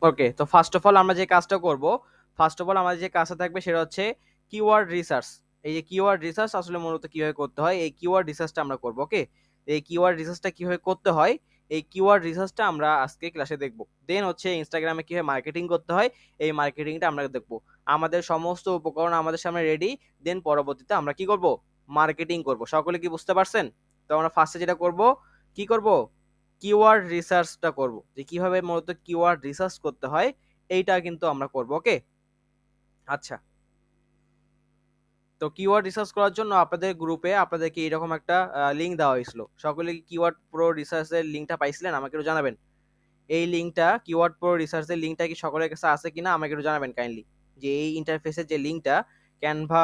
ওকে, তো first of all আমরা যে কাজটা করব, ফার্স্ট অফ অল আমাদের যে কাজটা থাকবে সেটা হচ্ছে কিওয়ার্ড রিসার্চ। এই যে কিওয়ার্ড রিসার্চ আসলে মূলত কিভাবে করতে হয়, এই কিওয়ার্ড রিসার্চটা আমরা করব। ওকে, এই কিওয়ার্ড রিসার্চটা কিভাবে করতে হয়, এই কিওয়ার্ড রিসার্চটা আমরা আজকে ক্লাসে দেখব। দেন হচ্ছে ইনস্টাগ্রামে কিভাবে মার্কেটিং করতে হয়, এই মার্কেটিংটা আমরা দেখব। আমাদের সমস্ত উপকরণ আমাদের সামনে রেডি, দেন পরবর্তীতে আমরা কি করব, মার্কেটিং করব। সকলে কি বুঝতে পারছেন? তো আমরা ফার্স্টে যেটা করব, কি করব, কিওয়ার্ড রিসার্চটা করব, যে কিভাবে মূলত কিওয়ার্ড রিসার্চ করতে হয় এইটা কিন্তু আমরা করব। ওকে, আচ্ছা। তো কিওয়ার্ড রিসার্চ করার জন্য আপনাদের গ্রুপে আপনাদেরকে এরকম একটা লিংক দেওয়া হয়েছিল। সকলে কি কিওয়ার্ড প্রো রিসার্চের লিংকটা পাইছিলেন? আমাকে একটু জানাবেন। এই লিংকটা, কিওয়ার্ড প্রো রিসার্চের লিংকটা কি সকলের কাছে আছে কিনা আমাকে একটু জানাবেন কাইন্ডলি। যে এই ইন্টারফেসের যে লিংকটা, ক্যানভা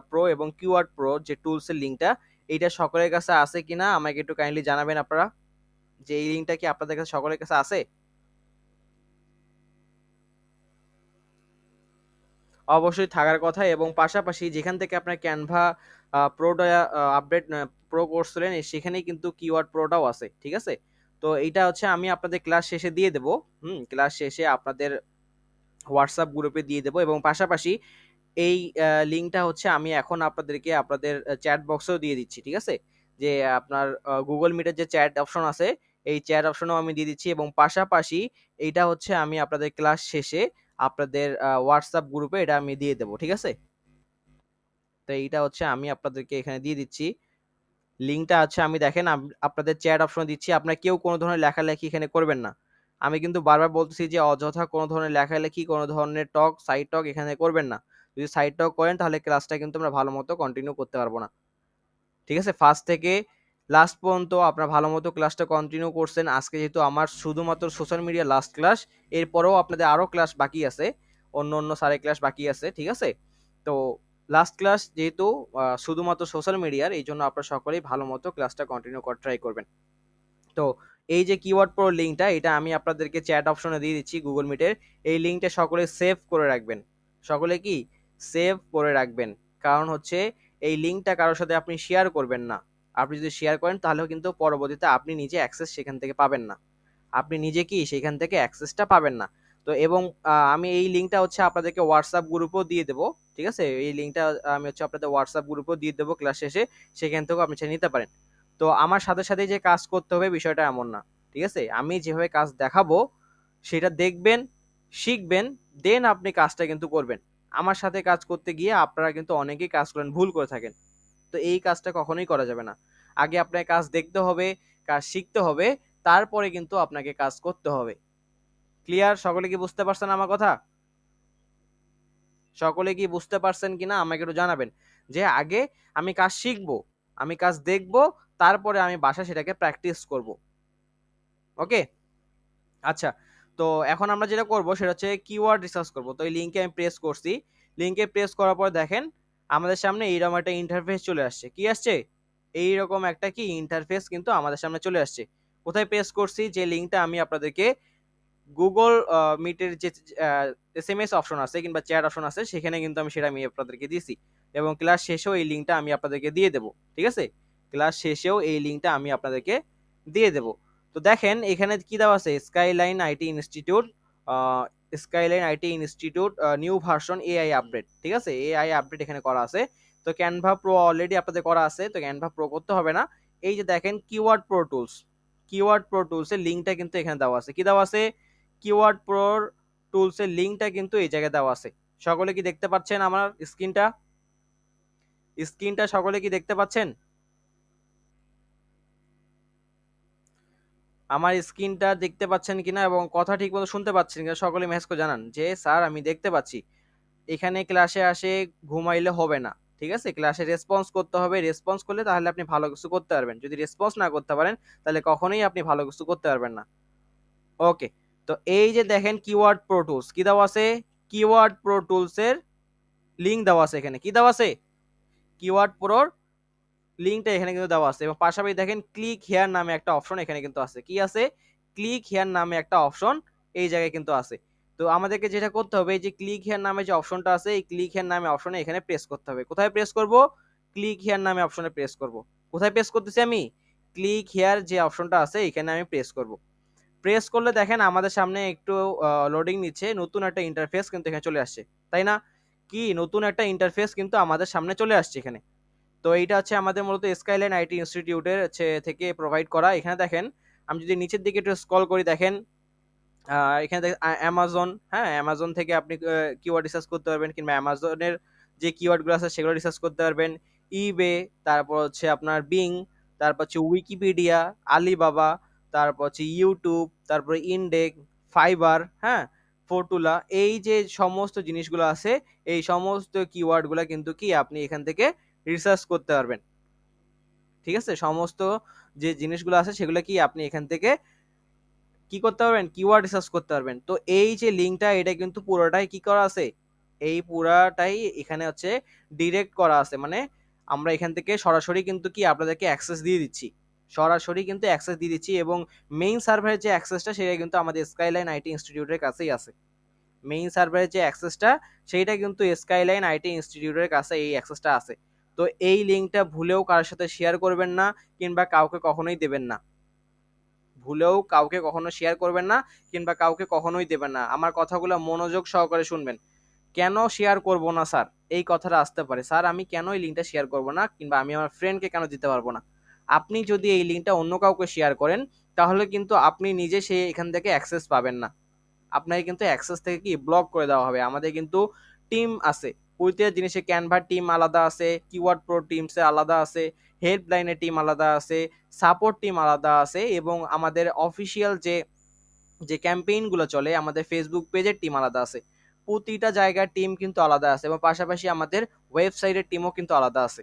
প্রো এবং কিওয়ার্ড প্রো যে টুলসের লিংকটা, এইটা সকলের কাছে আছে কিনা আমাকে একটু কাইন্ডলি জানাবেন আপনারা। যে এই লিংকটা কি আপনাদের কাছে সকলের কাছে আছে? অবশ্যই থাকার কথা। এবং পাশাপাশি যেখান থেকে আপনার ক্যানভা প্রোটা আপডেট প্রো করছিলেন সেখানেই কিন্তু কিওয়ার্ড প্রোটাও আছে, ঠিক আছে? তো এইটা হচ্ছে আমি আপনাদের ক্লাস শেষে দিয়ে দেবো। ক্লাস শেষে আপনাদের হোয়াটসঅ্যাপ গ্রুপে দিয়ে দেবো। এবং পাশাপাশি এই লিঙ্কটা হচ্ছে আমি এখন আপনাদেরকে আপনাদের চ্যাট বক্সেও দিয়ে দিচ্ছি, ঠিক আছে? যে আপনার গুগল মিটের যে চ্যাট অপশন আছে, এই চ্যাট অপশনও আমি দিয়ে দিচ্ছি। এবং পাশাপাশি এইটা হচ্ছে আমি আপনাদের ক্লাস শেষে আপনাদের হোয়াটসঅ্যাপ গ্রুপে এটা আমি দিয়ে দেবো, ঠিক আছে? তো এইটা হচ্ছে আমি আপনাদেরকে এখানে দিয়ে দিচ্ছি। লিঙ্কটা আছে, আমি দেখেন আপনাদের চ্যাট অপশন দিচ্ছি। আপনারা কেউ কোনো ধরনের লেখালেখি এখানে করবেন না। আমি কিন্তু বারবার বলতেছি যে অযথা কোনো ধরনের লেখালেখি, কোনো ধরনের টক, সাইড টক এখানে করবেন না। যদি সাইড টক করেন তাহলে ক্লাসটা কিন্তু আমরা ভালো মতো কন্টিনিউ করতে পারবো না, ঠিক আছে? ফার্স্ট থেকে লাস্ট পর্যন্ত আপনারা ভালো মতো ক্লাসটা কন্টিনিউ করছেন। আজকে যেহেতু আমার শুধুমাত্র সোশ্যাল মিডিয়া লাস্ট ক্লাস, এরপরেও আপনাদের আরও ক্লাস বাকি আছে, অন্য অন্য সারে ক্লাস বাকি আছে, ঠিক আছে? তো লাস্ট ক্লাস যেহেতু শুধুমাত্র সোশ্যাল মিডিয়ার, এই জন্য আপনারা সকলেই ভালো মতো ক্লাসটা কন্টিনিউ করার ট্রাই করবেন। তো এই যে কিওয়ার্ড প্রো লিঙ্কটা, এটা আমি আপনাদেরকে চ্যাট অপশনে দিয়ে দিচ্ছি গুগল মিটের। এই লিঙ্কটা সকলে সেভ করে রাখবেন। সকলে কি সেভ করে রাখবেন? কারণ হচ্ছে এই লিঙ্কটা কারোর সাথে আপনি শেয়ার করবেন না। আপনি যদি শেয়ার করেন তাহলেও কিন্তু পরবর্তীতে আপনি নিজে অ্যাক্সেস সেখান থেকে পাবেন না। আপনি নিজে কি সেখান থেকে অ্যাক্সেসটা পাবেন না। তো এবং আমি এই লিঙ্কটা হচ্ছে আপনাদেরকে হোয়াটসঅ্যাপ গ্রুপেও দিয়ে দেবো, ঠিক আছে? এই লিঙ্কটা আমি হচ্ছে আপনাদের হোয়াটসঅ্যাপ গ্রুপেও দিয়ে দেবো ক্লাস শেষে, সেখান থেকেও আপনি নিতে পারেন। তো আমার সাথে সাথে যে কাজ করতে হবে বিষয়টা এমন না, ঠিক আছে? আমি যেভাবে কাজ দেখাবো সেটা দেখবেন, শিখবেন, দেন আপনি কাজটা কিন্তু করবেন। আমার সাথে কাজ করতে গিয়ে আপনারা কিন্তু অনেকেই কাজ করেন, ভুল করে থাকেন। তো এই কাজটা কখনোই করা যাবে না। আগে আপনাকে কাজ দেখতে হবে, কাজ শিখতে হবে, তারপরে কিন্তু আপনাকে কাজ করতে হবে। ক্লিয়ার? সকলে কি বুঝতে পারছেন আমার কথা? সকলে কি বুঝতে পারছেন কিনা আমাকে একটু জানাবেন। যে আগে আমি কাজ শিখবো, আমি কাজ দেখবো, তারপরে আমি বাসায় সেটাকে প্র্যাকটিস করব। ওকে, আচ্ছা। তো এখন আমরা যেটা করব সেটা হচ্ছে কিওয়ার্ড রিসার্চ করব। তো এই লিংকে আমি প্রেস করছি। লিংকে প্রেস করার পর দেখেন আমাদের সামনে এইরকম একটা ইন্টারফেস চলে আসছে। কি আসছে? এইরকম একটা কি ইন্টারফেস কিন্তু আমাদের সামনে চলে আসছে। কোথায় প্রেস করছি? যে লিংকটা আমি আপনাদেরকে গুগল মিটের যে এসএমএস অপশন আছে কিংবা চ্যাট অপশন আছে সেখানে কিন্তু আমি সেটা আমি আপনাদেরকে দিয়েছি। এবং ক্লাস শেষেও এই লিঙ্কটা আমি আপনাদেরকে দিয়ে দেবো, ঠিক আছে? ক্লাস শেষেও এই লিঙ্কটা আমি আপনাদেরকে দিয়ে দেবো। তো দেখেন এখানে কি দেওয়া আছে, skyline IT institute, skyline IT institute new version AI update, ঠিক আছে? এআই আপডেট এখানে করা আছে। তো ক্যানভা প্রো অলরেডি আপনাদের করা আছে, তো ক্যানভা প্রো করতে হবে না। এই যে দেখেন keyword pro tools, keyword pro টুলসের লিঙ্কটা কিন্তু এখানে দেওয়া আছে। কি দেওয়া আছে? কিওয়ার্ড প্রো টুলসের লিঙ্কটা কিন্তু এই জায়গায় দেওয়া আছে। সকলে কি দেখতে পাচ্ছেন আমার স্ক্রিনটা? স্ক্রিনটা সকলে কি দেখতে পাচ্ছেন? আমার স্ক্রিনটা দেখতে পাচ্ছেন কিনা এবং কথা ঠিক মতো শুনতে পাচ্ছেন কিনা সকলে মেসেজ করে জানান যে স্যার আমি দেখতে পাচ্ছি। এখানে ক্লাসে আসে ঘুমাইলে হবে না, ঠিক আছে? ক্লাসে রেসপন্স করতে হবে। রেসপন্স করলে তাহলে আপনি ভালো কিছু করতে পারবেন। যদি রেসপন্স না করতে পারেন তাহলে কখনোই আপনি ভালো কিছু করতে পারবেন না। ওকে, তো এই যে দেখেন কিওয়ার্ড প্রো টুলস কি দেওয়া আছে, কিওয়ার্ড প্রো টুলস এর লিংক দেওয়া আছে। এখানে কি দেওয়া আছে? কিওয়ার্ড প্রোর লিংকটা এখানে কিন্তু দেওয়া আছে। এবং পাশাপাশি দেখেন ক্লিক হেয়ার নামে একটা অপশন এখানে কিন্তু আছে। কি আছে? ক্লিক হেয়ার নামে একটা অপশন এই জায়গায় কিন্তু আছে। তো আমাদেরকে যেটা করতে হবে, এই যে ক্লিক হেয়ার নামে যে অপশনটা আছে, এই ক্লিক হেয়ার নামে অপশনে এখানে প্রেস করতে হবে। কোথায় প্রেস করব? ক্লিক হেয়ার নামে অপশনে প্রেস করব। কোথায় প্রেস করতেছি আমি? ক্লিক হেয়ার যে অপশনটা আছে এখানে আমি প্রেস করব। প্রেস করলে দেখেন আমাদের সামনে একটু লোডিং নিচ্ছে, নতুন একটা ইন্টারফেস কিন্তু এখানে চলে আসছে, তাই না? কি নতুন একটা ইন্টারফেস কিন্তু আমাদের সামনে চলে আসছে এখানে। তো এইটা হচ্ছে আমাদের মূলত স্কাইলাইন আইটি ইনস্টিটিউটের থেকে প্রোভাইড করা। এখানে দেখেন আমি যদি নিচের দিকে একটু স্ক্রল করি, দেখেন এখানে অ্যামাজন, হ্যাঁ অ্যামাজন থেকে আপনি কিওয়ার্ড রিসার্চ করতে পারবেন, কিংবা অ্যামাজনের যে কিওয়ার্ডগুলো আছে সেগুলো রিসার্চ করতে পারবেন। ইবে, তারপর হচ্ছে আপনার বিং, তারপর হচ্ছে উইকিপিডিয়া, আলিবাবা, তারপর হচ্ছে ইউটিউব, তারপরে ইনডেক, ফাইবার, হ্যাঁ ফোর্টুলা, এই যে সমস্ত জিনিসগুলো আছে, এই সমস্ত কিওয়ার্ডগুলো কিন্তু কি আপনি এখান থেকে রিসার্চ করতে পারবেন। ঠিক আছে, সমস্ত যে জিনিসগুলো আছে সেগুলো কি আপনি এখান থেকে কি করতে পারবেন, কিওয়ার্ড রিসার্চ করতে পারবেন। তো এই যে লিঙ্কটা, এটা কিন্তু পুরোটাই কি করা আছে, এই পুরাটাই এখানে হচ্ছে ডিরেক্ট করা আছে, মানে আমরা এখান থেকে সরাসরি কিন্তু কি আপনাদেরকে অ্যাক্সেস দিয়ে দিচ্ছি, সরাসরি কিন্তু অ্যাক্সেস দিয়ে দিচ্ছি। এবং মেইন সার্ভারের যে অ্যাক্সেসটা সেটা কিন্তু আমাদের স্কাইলাইন আইটি ইনস্টিটিউটের কাছেই আছে। মেইন সার্ভারের যে অ্যাক্সেসটা সেইটা কিন্তু স্কাইলাইন আইটি ইনস্টিটিউটের কাছে এই অ্যাক্সেসটা আছে। তো এই লিঙ্কটা ভুলেও কারোর সাথে শেয়ার করবেন না, কিংবা কাউকে কখনোই দেবেন না, ভুলেও কাউকে কখনো শেয়ার করবেন না, কিংবা কাউকে কখনোই দেবেন না। আমার কথাগুলো মনোযোগ সহকারে শুনবেন। কেন শেয়ার করব না স্যার, এই কথাটা আসতে পারে, স্যার আমি কেন এই লিঙ্কটা শেয়ার করব না, কিংবা আমি আমার ফ্রেন্ডকে কেন দিতে পারবো না। আপনি যদি এই লিঙ্কটা অন্য কাউকে শেয়ার করেন, তাহলে কিন্তু আপনি নিজে সেই এখান থেকে অ্যাক্সেস পাবেন না, আপনাকে কিন্তু অ্যাক্সেস থেকে কি ব্লক করে দেওয়া হবে। আমাদের কিন্তু টিম আছে, প্রতিটা জিনিসে ক্যানভা টিম আলাদা আছে, কিওয়ার্ড প্রো টিমসে আলাদা আছে, হেল্পলাইনের টিম আলাদা আছে, সাপোর্ট টিম আলাদা আছে, এবং আমাদের অফিসিয়াল যে যে ক্যাম্পেইনগুলো চলে আমাদের ফেসবুক পেজের টিম আলাদা আছে। প্রতিটা জায়গার টিম কিন্তু আলাদা আছে, এবং পাশাপাশি আমাদের ওয়েবসাইটের টিমও কিন্তু আলাদা আছে।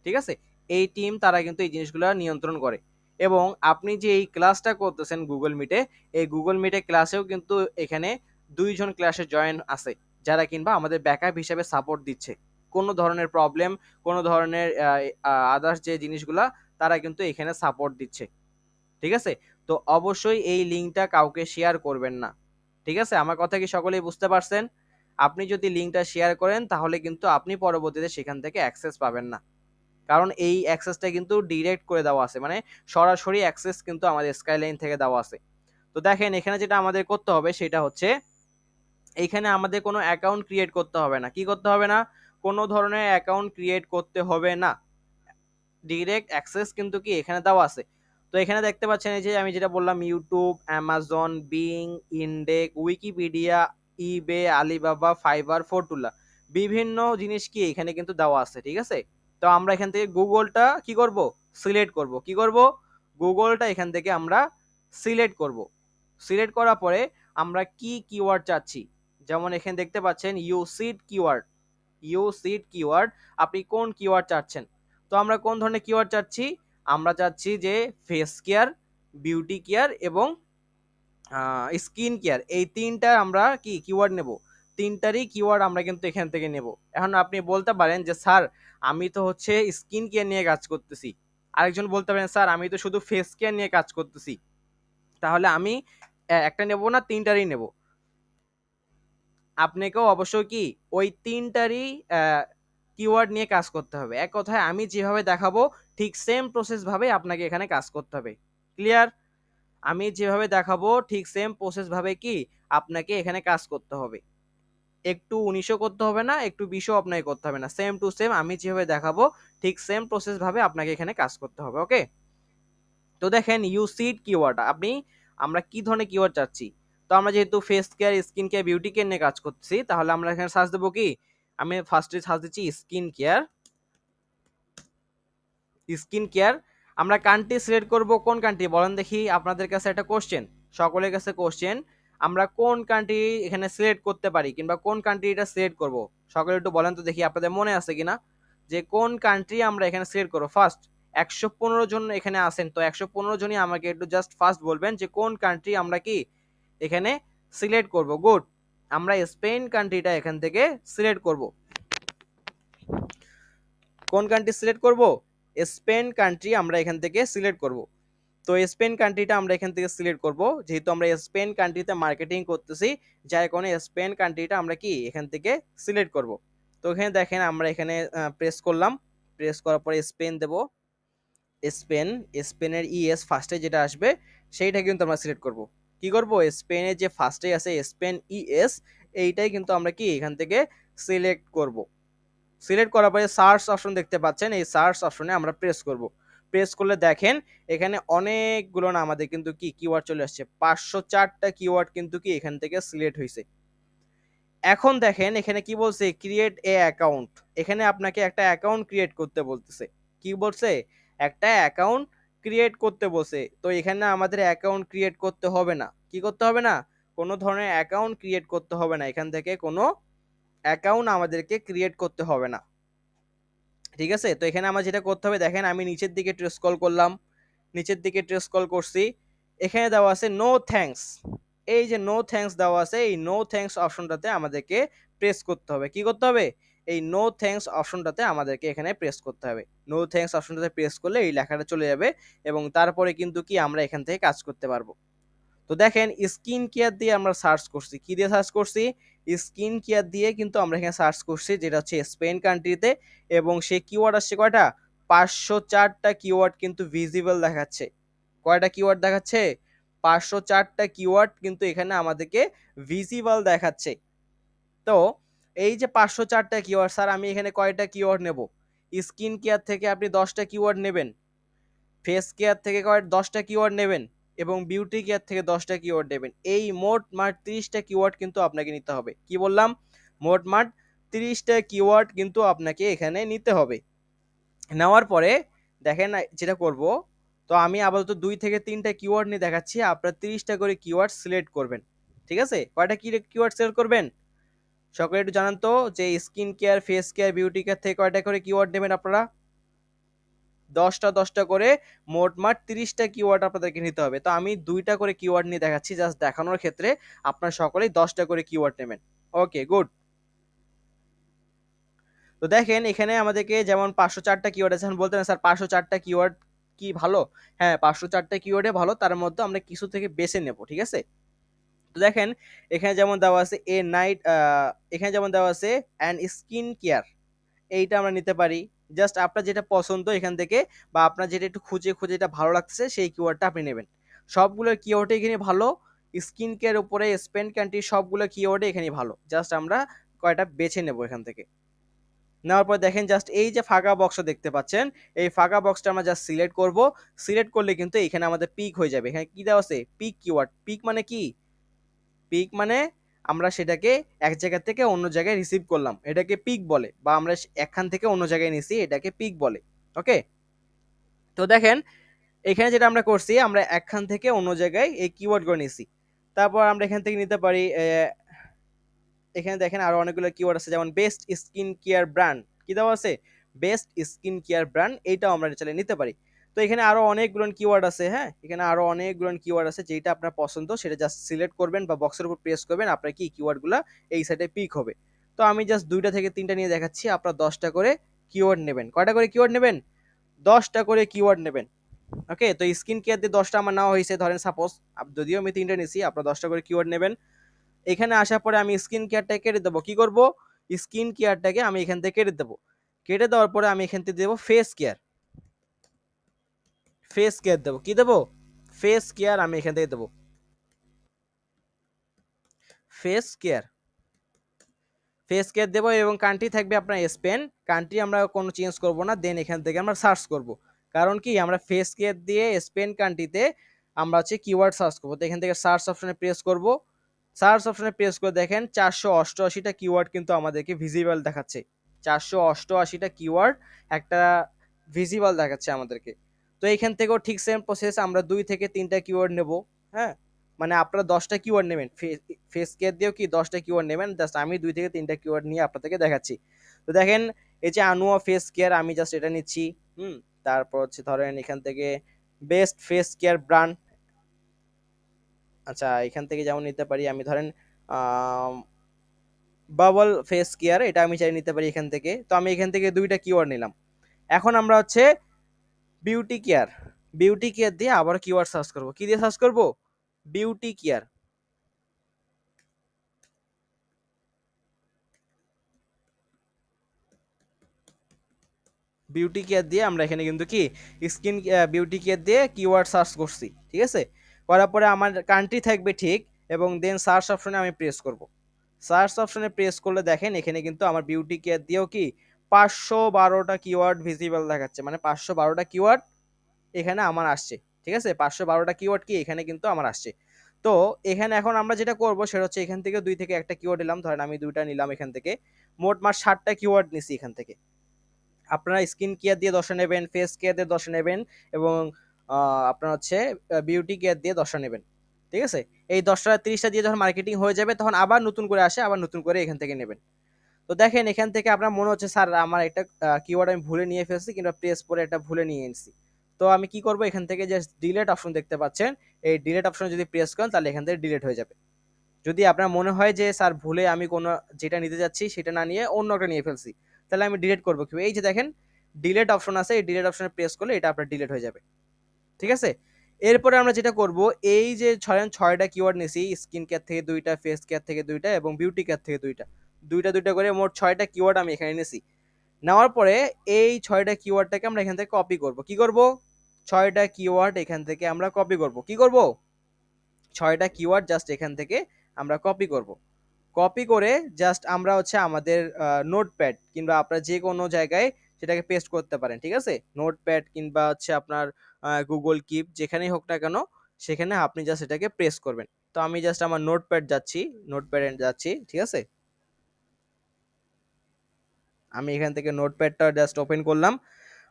ঠিক আছে, এই টিম তারা কিন্তু এই জিনিসগুলো নিয়ন্ত্রণ করে। এবং আপনি যে এই ক্লাসটা করতেছেন গুগল মিটে, এই গুগল মিটে ক্লাসেও কিন্তু এখানে 2 জন ক্লাসে জয়েন আছে, যারা কিংবা আমাদের ব্যাকআপ হিসেবে সাপোর্ট দিচ্ছে। কোনো ধরনের প্রবলেম, কোনো ধরনের আদার্স যে জিনিসগুলা, তারা কিন্তু এখানে সাপোর্ট দিচ্ছে। ঠিক আছে, তো অবশ্যই এই লিঙ্কটা কাউকে শেয়ার করবেন না। ঠিক আছে, আমার কথা কি সকলেই বুঝতে পারছেন? আপনি যদি লিঙ্কটা শেয়ার করেন, তাহলে কিন্তু আপনি পরবর্তীতে সেখান থেকে অ্যাক্সেস পাবেন না, কারণ এই অ্যাক্সেসটা কিন্তু ডিরেক্ট করে দেওয়া আছে, মানে সরাসরি অ্যাক্সেস কিন্তু আমাদের স্কাইলাইন থেকে দেওয়া আছে। তো দেখেন এখানে যেটা আমাদের করতে হবে সেটা হচ্ছে, এইখানে আমাদের কোনো অ্যাকাউন্ট ক্রিয়েট করতে হবে না। কি করতে হবে না? কোনো ধরনের অ্যাকাউন্ট ক্রিয়েট করতে হবে না, ডিরেক্ট অ্যাক্সেস কিন্তু কি এখানে দেওয়া আছে। তো এখানে দেখতে পাচ্ছেন এই যে আমি যেটা বললাম, ইউটিউব, অ্যামাজন, বিং, ইনডেক, উইকিপিডিয়া, ইবে, আলিবাবা, ফাইবার, ফোর্টুলা, বিভিন্ন জিনিস কি এখানে কিন্তু দেওয়া আছে। ঠিক আছে, তো আমরা এখান থেকে গুগলটা কি করব, সিলেক্ট করব। কি করব, গুগলটা এখান থেকে আমরা সিলেক্ট করব। সিলেক্ট করার পরে আমরা কি কিওয়ার্ড চাচ্ছি, যেমন এখানে দেখতে পাচ্ছেন ইউসিড কিওয়ার্ড, ইউসিড কিওয়ার্ড, আপনি কোন কিওয়ার্ড চাচ্ছেন। তো আমরা কোন ধরনের কিওয়ার্ড চাচ্ছি, আমরা চাচ্ছি যে ফেস কেয়ার, বিউটি কেয়ার এবং স্কিন কেয়ার, এই তিনটা আমরা কি কিওয়ার্ড নেব। তিনটারই কিওয়ার্ড আমরা কিন্তু এখান থেকে নেব। এখন আপনি বলতে পারেন যে স্যার আমি তো হচ্ছে স্কিন কেয়ার নিয়ে কাজ করতেছি, আরেকজন বলতে পারেন স্যার আমি তো শুধু ফেস কেয়ার নিয়ে কাজ করতেছি, তাহলে আমি একটা নেব না, তিনটারই নেব। আপনাকেও অবশ্যই কি ওই তিনটারই কিওয়ার্ড নিয়ে কাজ করতে হবে। এক কথায় আমি যেভাবে দেখাবো ঠিক সেম প্রসেস ভাবে আপনাকে এখানে কাজ করতে হবে। ক্লিয়ার? আমি যেভাবে দেখাবো ঠিক সেম প্রসেস ভাবে কি আপনাকে এখানে কাজ করতে হবে। একটু 19ও করতে হবে না, একটু 20ও আপনাকে করতে হবে না, সেম টু সেম আমি যেভাবে দেখাবো ঠিক সেম প্রসেস ভাবে আপনাকে এখানে কাজ করতে হবে। ওকে, তো দেখেন ইউসিড কিওয়ার্ড আপনি, আমরা কি ধরনের কিওয়ার্ড চাচ্ছি। তো আমরা যেহেতু face care, skin care, beauty care নিয়ে কাজ করছি, তাহলে আমরা এখানে সার্চ দেবো কি, আমি ফার্স্টে সার্চ দিচ্ছি স্কিন কেয়ার। স্কিন কেয়ার, আমরা কান্ট্রি সিলেক্ট করব, কোন কান্ট্রি বলেন দেখি, আপনাদের কাছে একটা কোশ্চেন, সকলের কাছে কোশ্চেন, আমরা কোন কান্ট্রি এখানে সিলেক্ট করতে পারি, কিংবা কোন কান্ট্রিটা সিলেক্ট করব, সকলে একটু বলেন তো দেখি আপনাদের মনে আছে কিনা, যে কোন কান্ট্রি আমরা এখানে সিলেক্ট করবো ফার্স্ট। 115 জন এখানে আছেন, তো 115 জনই আমাকে একটু জাস্ট ফার্স্ট বলবেন যে কোন কান্ট্রি আমরা কি এখানে সিলেক্ট করব। গুড, আমরা স্পেন কান্ট্রিটা এখান থেকে সিলেক্ট করব। কোন কান্ট্রি সিলেক্ট করব, স্পেন কান্ট্রি আমরা এখান থেকে সিলেক্ট করব। তো স্পেন কান্ট্রিটা আমরা এখান থেকে সিলেক্ট করব, যেহেতু আমরা স্পেন কান্ট্রিতে মার্কেটিং করতেছি, যার কারণে স্পেন কান্ট্রিটা আমরা কি এখান থেকে সিলেক্ট করব। তো এখানে দেখেন আমরা এখানে প্রেস করলাম, প্রেস করার পরে স্পেন দেব, স্পেন, স্পেনের ইএস ফার্স্টে যেটা আসবে সেইটা কিন্তু আমরা সিলেক্ট করব। কি করব, স্পেনের যে ফার্স্টে আছে স্পেন ইএস, এইটাই কিন্তু আমরা কি এখান থেকে সিলেক্ট করব। সিলেক্ট করার পরে সার্চ অপশন দেখতে পাচ্ছেন, এই সার্চ অপশনে আমরা প্রেস করব। প্রেস করলে দেখেন এখানে অনেকগুলো না আমাদের কিন্তু কি কিওয়ার্ড চলে আসছে, 504টা কিওয়ার্ড কিন্তু কি এখান থেকে সিলেক্ট হয়েছে। এখন দেখেন এখানে কি বলছে, ক্রিয়েট এ অ্যাকাউন্ট। এখানে আপনাকে একটা অ্যাকাউন্ট ক্রিয়েট করতে বলতেছে। কি বলছে, একটা অ্যাকাউন্ট ক্রিয়েট করতে বলছে। তো এখানে আমাদের অ্যাকাউন্ট ক্রিয়েট করতে হবে না। কি করতে হবে না, কোনো ধরনের অ্যাকাউন্ট ক্রিয়েট করতে হবে না, এখান থেকে কোনো অ্যাকাউন্ট আমাদেরকে ক্রিয়েট করতে হবে না। ঠিক আছে, তো এখানে আমার যেটা করতে হবে, দেখেন আমি নিচের দিকে স্ক্রল করলাম, নিচের দিকে স্ক্রল করছি, এখানে দেওয়া আছে নো থ্যাঙ্কস। এই যে নো থ্যাঙ্কস দেওয়া আছে, এই নো থ্যাঙ্কস অপশনটাতে আমাদেরকে প্রেস করতে হবে। কি করতে হবে, এই নো থ্যাঙ্কস অপশনটাতে আমাদেরকে এখানে প্রেস করতে হবে। নো থ্যাঙ্কস অপশনটাতে প্রেস করলে এই লেখাটা চলে যাবে এবং তারপরে কিন্তু কি আমরা এখান থেকে কাজ করতে পারবো। তো দেখেন স্কিন কেয়ার দিয়ে আমরা সার্চ করছি, কি দিয়ে সার্চ করছি, স্কিন কেয়ার দিয়ে কিন্তু আমরা এখানে সার্চ করছি, যেটা হচ্ছে স্পেন কান্ট্রিতে। এবং সেই কিওয়ার্ড আসছে কয়টা, 504টা কিওয়ার্ড কিন্তু ভিজিবল দেখাচ্ছে। কয়টা কিওয়ার্ড দেখাচ্ছে, 504টা কিওয়ার্ড কিন্তু এখানে আমাদেরকে ভিজিবল দেখাচ্ছে। তো এই যে 504টা কিওয়ার্ড, স্যার আমি এখানে কয়টা কিওয়ার্ড নেব, স্কিন কেয়ার থেকে আপনি 10টা কিওয়ার্ড নেবেন, ফেস কেয়ার থেকে 10টা কিওয়ার্ড নেবেন এবং বিউটি কেয়ার থেকে 10টা কিওয়ার্ড নেবেন। এই মোট মাঠ 30টা কিওয়ার্ড কিন্তু আপনাকে নিতে হবে। কি বললাম, মোট মাঠ 30টা কিওয়ার্ড কিন্তু আপনাকে এখানে নিতে হবে। নেওয়ার পরে দেখেন যেটা করব, তো আমি আপাতত 2 থেকে 3টা কিওয়ার্ড নিয়ে দেখাচ্ছি, আপনারা 30টা করে কিওয়ার্ড সিলেক্ট করবেন। ঠিক আছে, কয়টা কিওয়ার্ড সিলেক্ট করবেন সকলে একটু জানান তো, যে skin care, face care, beauty care থেকে কয়টা করে কিওয়ার্ড নেবেন আপনারা, 10টা করে, মোট মাঠ 30টা কিওয়ার্ড আপনাদেরকে নিতে হবে। তো আমি 2টা করে কিওয়ার্ড নিয়ে দেখাচ্ছি জাস্ট দেখানোর ক্ষেত্রে, আপনারা সকলেই 10টা করে কিওয়ার্ড নেবেন। Okay good. তো দেখেন এখানে আমাদেরকে যেমন 504টা কিওয়ার্ড আছে, এখন বলতে না স্যার 504টা কিওয়ার্ড কি ভালো, হ্যাঁ 504টা কিওয়ার্ডে ভালো, তার মধ্যে আমরা কিছু থেকে বেছে নেব। ঠিক আছে, তো দেখেন এখানে যেমন দেওয়া আছে এ নাইট, এখানে যেমন দেওয়া আছে অ্যান্ড স্কিন কেয়ার, এইটা আমরা নিতে পারি। জাস্ট আপনার যেটা পছন্দ এখান থেকে, বা আপনার যেটা একটু খুঁজে খুঁজে এটা ভালো লাগছে সেই কিওয়ার্ডটা আপনি নেবেন। সবগুলো কিওয়ার্ড এখানে ভালো, স্কিন কেয়ার উপরে স্পেন কান্ট্রি সবগুলো কিওয়ার্ড এখানে ভালো, জাস্ট আমরা কয়টা বেছে নেব এখান থেকে। নেওয়ার পর দেখেন জাস্ট এই যে ফাঁকা বক্সটা দেখতে পাচ্ছেন, এই ফাঁকা বক্সটা আমরা জাস্ট সিলেক্ট করব। সিলেক্ট করলে কিন্তু এখানে আমাদের পিক হয়ে যাবে। এখানে কি দেওয়া আছে, পিক কিওয়ার্ড। পিক মানে কি, পিক মানে আমরা সেটাকে এক জায়গা থেকে অন্য জায়গায় রিসিভ করলাম, এটাকে পিক বলে, বা আমরা একখান থেকে অন্য জায়গায় নিছি, এটাকে পিক বলে। ওকে, তো দেখেন এখানে যেটা আমরা করছি, আমরা একখান থেকে অন্য জায়গায় এই কিওয়ার্ড করে নিছি। তারপর আমরা এখান থেকে নিতে পারি, এখানে দেখেন আরো অনেকগুলো কিওয়ার্ড আছে, যেমন বেস্ট স্কিন কেয়ার ব্র্যান্ড, কি দেওয়া আছে, বেস্ট স্কিন কেয়ার ব্র্যান্ড, এইটাও আমরা চাইলে নিতে পারি। তো এখানে আরো অনেকগুলো কিওয়ার্ড আছে, হ্যাঁ এখানে আরো অনেকগুলো কিওয়ার্ড আছে, যেটা আপনার পছন্দ সেটা জাস্ট সিলেক্ট করবেন বা বক্সের উপর প্রেস করবেন, আপনার কি কিওয়ার্ডগুলো এই সাইডে পিক হবে। তো আমি জাস্ট 2টা থেকে 3টা নিয়ে দেখাচ্ছি, আপনার 10টা করে কিওয়ার্ড নেবেন। কয়টা করে কিওয়ার্ড নেবেন, 10টা করে কিওয়ার্ড নেবেন। ওকে, তো স্কিন কেয়ার দিয়ে 10টা আমার নেওয়া হয়েছে, ধরেন সাপোজ, যদিও আমি 3টা নিছি, আপনার 10টা করে কিওয়ার্ড নেবেন। এখানে আসার পরে আমি স্কিন কেয়ারটাকে কেটে দেবো। কি করব, স্কিন কেয়ারটাকে আমি এখান থেকে কেটে দেবো। কেটে দেওয়ার পরে আমি এখান থেকে দেবো ফেস কেয়ার। ফেস কেয়ার দেবো, কি দেবো, ফেস কেয়ার আমি এখান থেকে দেবো, ফেস কেয়ার। ফেস কেয়ার দেবো এবং কান্ট্রি থাকবে আপনার স্পেন। কান্ট্রি আমরা কোনো চেঞ্জ করব না, দেন এখান থেকে আমরা সার্চ করব। কারণ কি, আমরা ফেস কেয়ার দিয়ে স্পেন কান্ট্রিতে আমরা হচ্ছে কিওয়ার্ড সার্চ করবো। তো এখান থেকে সার্চ অপশনে প্রেস করব। সার্চ অপশনে প্রেস করে দেখেন 488টা কিওয়ার্ড কিন্তু আমাদেরকে ভিজিবল দেখাচ্ছে। 488টা কিওয়ার্ড একটা ভিজিবল দেখাচ্ছে আমাদেরকে। তো এইখান থেকেও ঠিক সেম প্রসেস, আমরা 2 থেকে 3টা কিওয়ার্ড নেব। হ্যাঁ, মানে আপনারা 10টা কিওয়ার্ড নেবেন, ফেস কেয়ার দিয়েও কি 10টা কিওয়ার্ড নেবেন, জাস্ট আমি 2 থেকে 3টা কিওয়ার্ড নিয়ে আপনাদেরকে দেখাচ্ছি। তো দেখেন এই যে আনুয়া ফেস কেয়ার, আমি জাস্ট এটা নিচ্ছি। তারপর হচ্ছে ধরেন এখান থেকে বেস্ট ফেস কেয়ার ব্র্যান্ড, আচ্ছা এখান থেকে যেমন নিতে পারি আমি, ধরেন বাবল ফেস কেয়ার, এটা আমি চাই নিতে পারি এখান থেকে। তো আমি এখান থেকে 2টা কিওয়ার্ড নিলাম। এখন আমরা হচ্ছে বিউটি কেয়ার, বিউটি কেয়ার দিয়ে আবার কিওয়ার্ড সার্চ করব। কি দিয়ে সার্চ করব, বিউটি কেয়ার। বিউটি কেয়ার দিয়ে আমরা এখানে কিন্তু কি স্কিন বিউটি কেয়ার দিয়ে কিওয়ার্ড সার্চ করছি। ঠিক আছে, করার পরে আমার কান্ট্রি থাকবে ঠিক, এবং দেন সার্চ অপশনে আমি প্রেস করব। সার্চ অপশনে প্রেস করলে দেখেন এখানে কিন্তু আমার বিউটি কেয়ার দিয়েও কি 512টা কিওয়ার্ড ভিজিবল দেখাচ্ছে, মানে 512টা কিওয়ার্ড এখানে আমার আসছে। ঠিক আছে, 512টা কিওয়ার্ড কি এখানে কিন্তু আমার আসছে। তো এখানে এখন আমরা যেটা করব সেটা হচ্ছে এখান থেকে দুই থেকে একটা কিওয়ার্ড নিলাম, ধরেন আমি দুইটা নিলাম এখান থেকে, মোট মাস 60টা কিওয়ার্ড নিছি এখান থেকে। আপনারা স্কিন কেয়ার দিয়ে 10টা নেবেন, ফেস কেয়ার দিয়ে 10টা নেবেন, এবং আপনার হচ্ছে বিউটি কেয়ার দিয়ে 10টা নেবেন। ঠিক আছে, এই 10টা 30টা দিয়ে যখন মার্কেটিং হয়ে যাবে তখন আবার নতুন করে আসে, আবার নতুন করে এখান থেকে নেবেন। তো দেখেন এখান থেকে আপনার মনে হচ্ছে স্যার আমার একটা কিওয়ার্ড আমি ভুলে নিয়ে ফেলছি, কিংবা প্রেস করে একটা ভুলে নিয়ে এসেছি। তো আমি কি করব, এখান থেকে যে ডিলেট অপশন দেখতে পাচ্ছেন, এই ডিলেট অপশনে যদি প্রেস করেন তাহলে এখান থেকে ডিলেট হয়ে যাবে। যদি আপনার মনে হয় যে স্যার ভুলে আমি কোনো যেটা নিতে যাচ্ছি সেটা না নিয়ে অন্য একটা নিয়ে ফেলছি, তাহলে আমি ডিলিট করবো কি, এই যে দেখেন ডিলেট অপশন আছে, এই ডিলেট অপশনে প্রেস করলে এটা আপনার ডিলিট হয়ে যাবে। ঠিক আছে, এরপরে আমরা যেটা করব, এই যে 6টা কিওয়ার্ড নিছি, স্কিন কেয়ার থেকে 2টা, ফেস কেয়ার থেকে 2টা এবং বিউটি কেয়ার থেকে 2টা, 2টা 2টা করে মোট 6টা কিওয়ার্ড আমি এখানে নিছি। নেওয়ার পরে এই 6টা কিওয়ার্ডটাকে আমরা এখান থেকে কপি করব। কি করব, 6টা কিওয়ার্ড এখান থেকে আমরা কপি করব। কি করব, 6টা কিওয়ার্ড জাস্ট এখান থেকে আমরা কপি করব। কপি করে জাস্ট আমরা হচ্ছে আমাদের নোটপ্যাড কিংবা আপনার যে কোনো জায়গায় সেটাকে পেস্ট করতে পারেন। ঠিক আছে, নোটপ্যাড কিংবা হচ্ছে আপনার গুগল কিপ, যেখানেই হোক না কেন সেখানে আপনি জাস্ট এটাকে প্রেস করবেন। তো আমি জাস্ট আমার নোটপ্যাড যাচ্ছি, নোটপ্যাডে যাচ্ছি। ঠিক আছে, আমি এখান থেকে নোটপ্যাডটা জাস্ট ওপেন করলাম।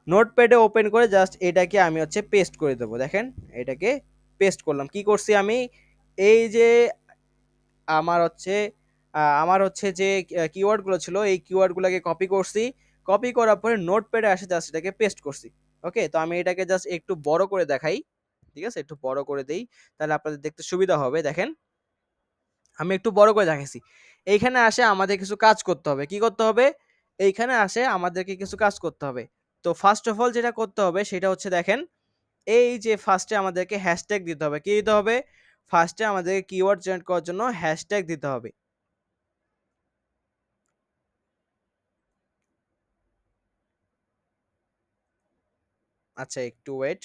নোটপ্যাডে ওপেন করে জাস্ট এটাকে আমি হচ্ছে পেস্ট করে দেবো। দেখেন এটাকে পেস্ট করলাম। কি করছি আমি, এই যে আমার হচ্ছে যে কিওয়ার্ডগুলো ছিল এই কিওয়ার্ডগুলোকে কপি করছি। কপি করার পরে নোটপ্যাডে আসে জাস্ট এটাকে পেস্ট করছি। ওকে, তো আমি এটাকে জাস্ট একটু বড় করে দেখাই। ঠিক আছে, একটু বড় করে দেই, তাহলে আপনাদের দেখতে সুবিধা হবে। দেখেন আমি একটু বড় করে দেখাইছি। এইখানে আসে আমাদের কিছু কাজ করতে হবে। কি করতে হবে, এইখানে আসে আমাদেরকে কিছু কাজ করতে হবে। তো ফার্স্ট অফ অল যেটা করতে হবে সেটা হচ্ছে দেখেন, এই যে ফার্স্টে আমাদেরকে হ্যাশট্যাগ দিতে হবে। কি দিতে হবে, ফার্স্টে আমাদেরকে কিওয়ার্ড জেনারেট করার জন্য হ্যাশট্যাগ দিতে হবে। আচ্ছা একটু ওয়েট।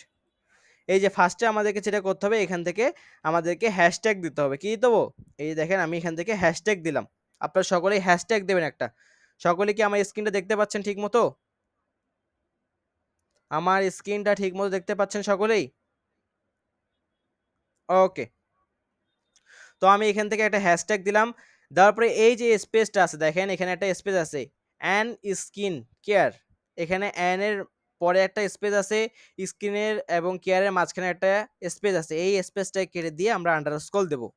এই যে ফার্স্টে আমাদেরকে যেটা করতে হবে, এখান থেকে আমাদেরকে হ্যাশট্যাগ দিতে হবে। কি দেবো, এই যে দেখেন আমি এখান থেকে হ্যাশট্যাগ দিলাম। আপনারা সকলেই হ্যাশট্যাগ দেবেন একটা। সকলে কি আমার স্ক্রিনটা দেখতে পাচ্ছেন ঠিক মতো? আমার স্ক্রিনটা ঠিক মতো দেখতে পাচ্ছেন সকলেই? ওকে, তো আমি এখান থেকে একটা হ্যাশট্যাগ দিলাম। দেওয়ার পরে এই যে স্পেসটা আছে দেখেন, এখানে একটা স্পেস আছে, অ্যান স্কিন কেয়ার। এখানে অ্যান এর পরে একটা স্পেস আছে, স্কিনের এবং কেয়ারের মাঝখানে একটা স্পেস আছে, এই স্পেসটা কেটে দিয়ে আমরা আন্ডারস্কোর দেবো।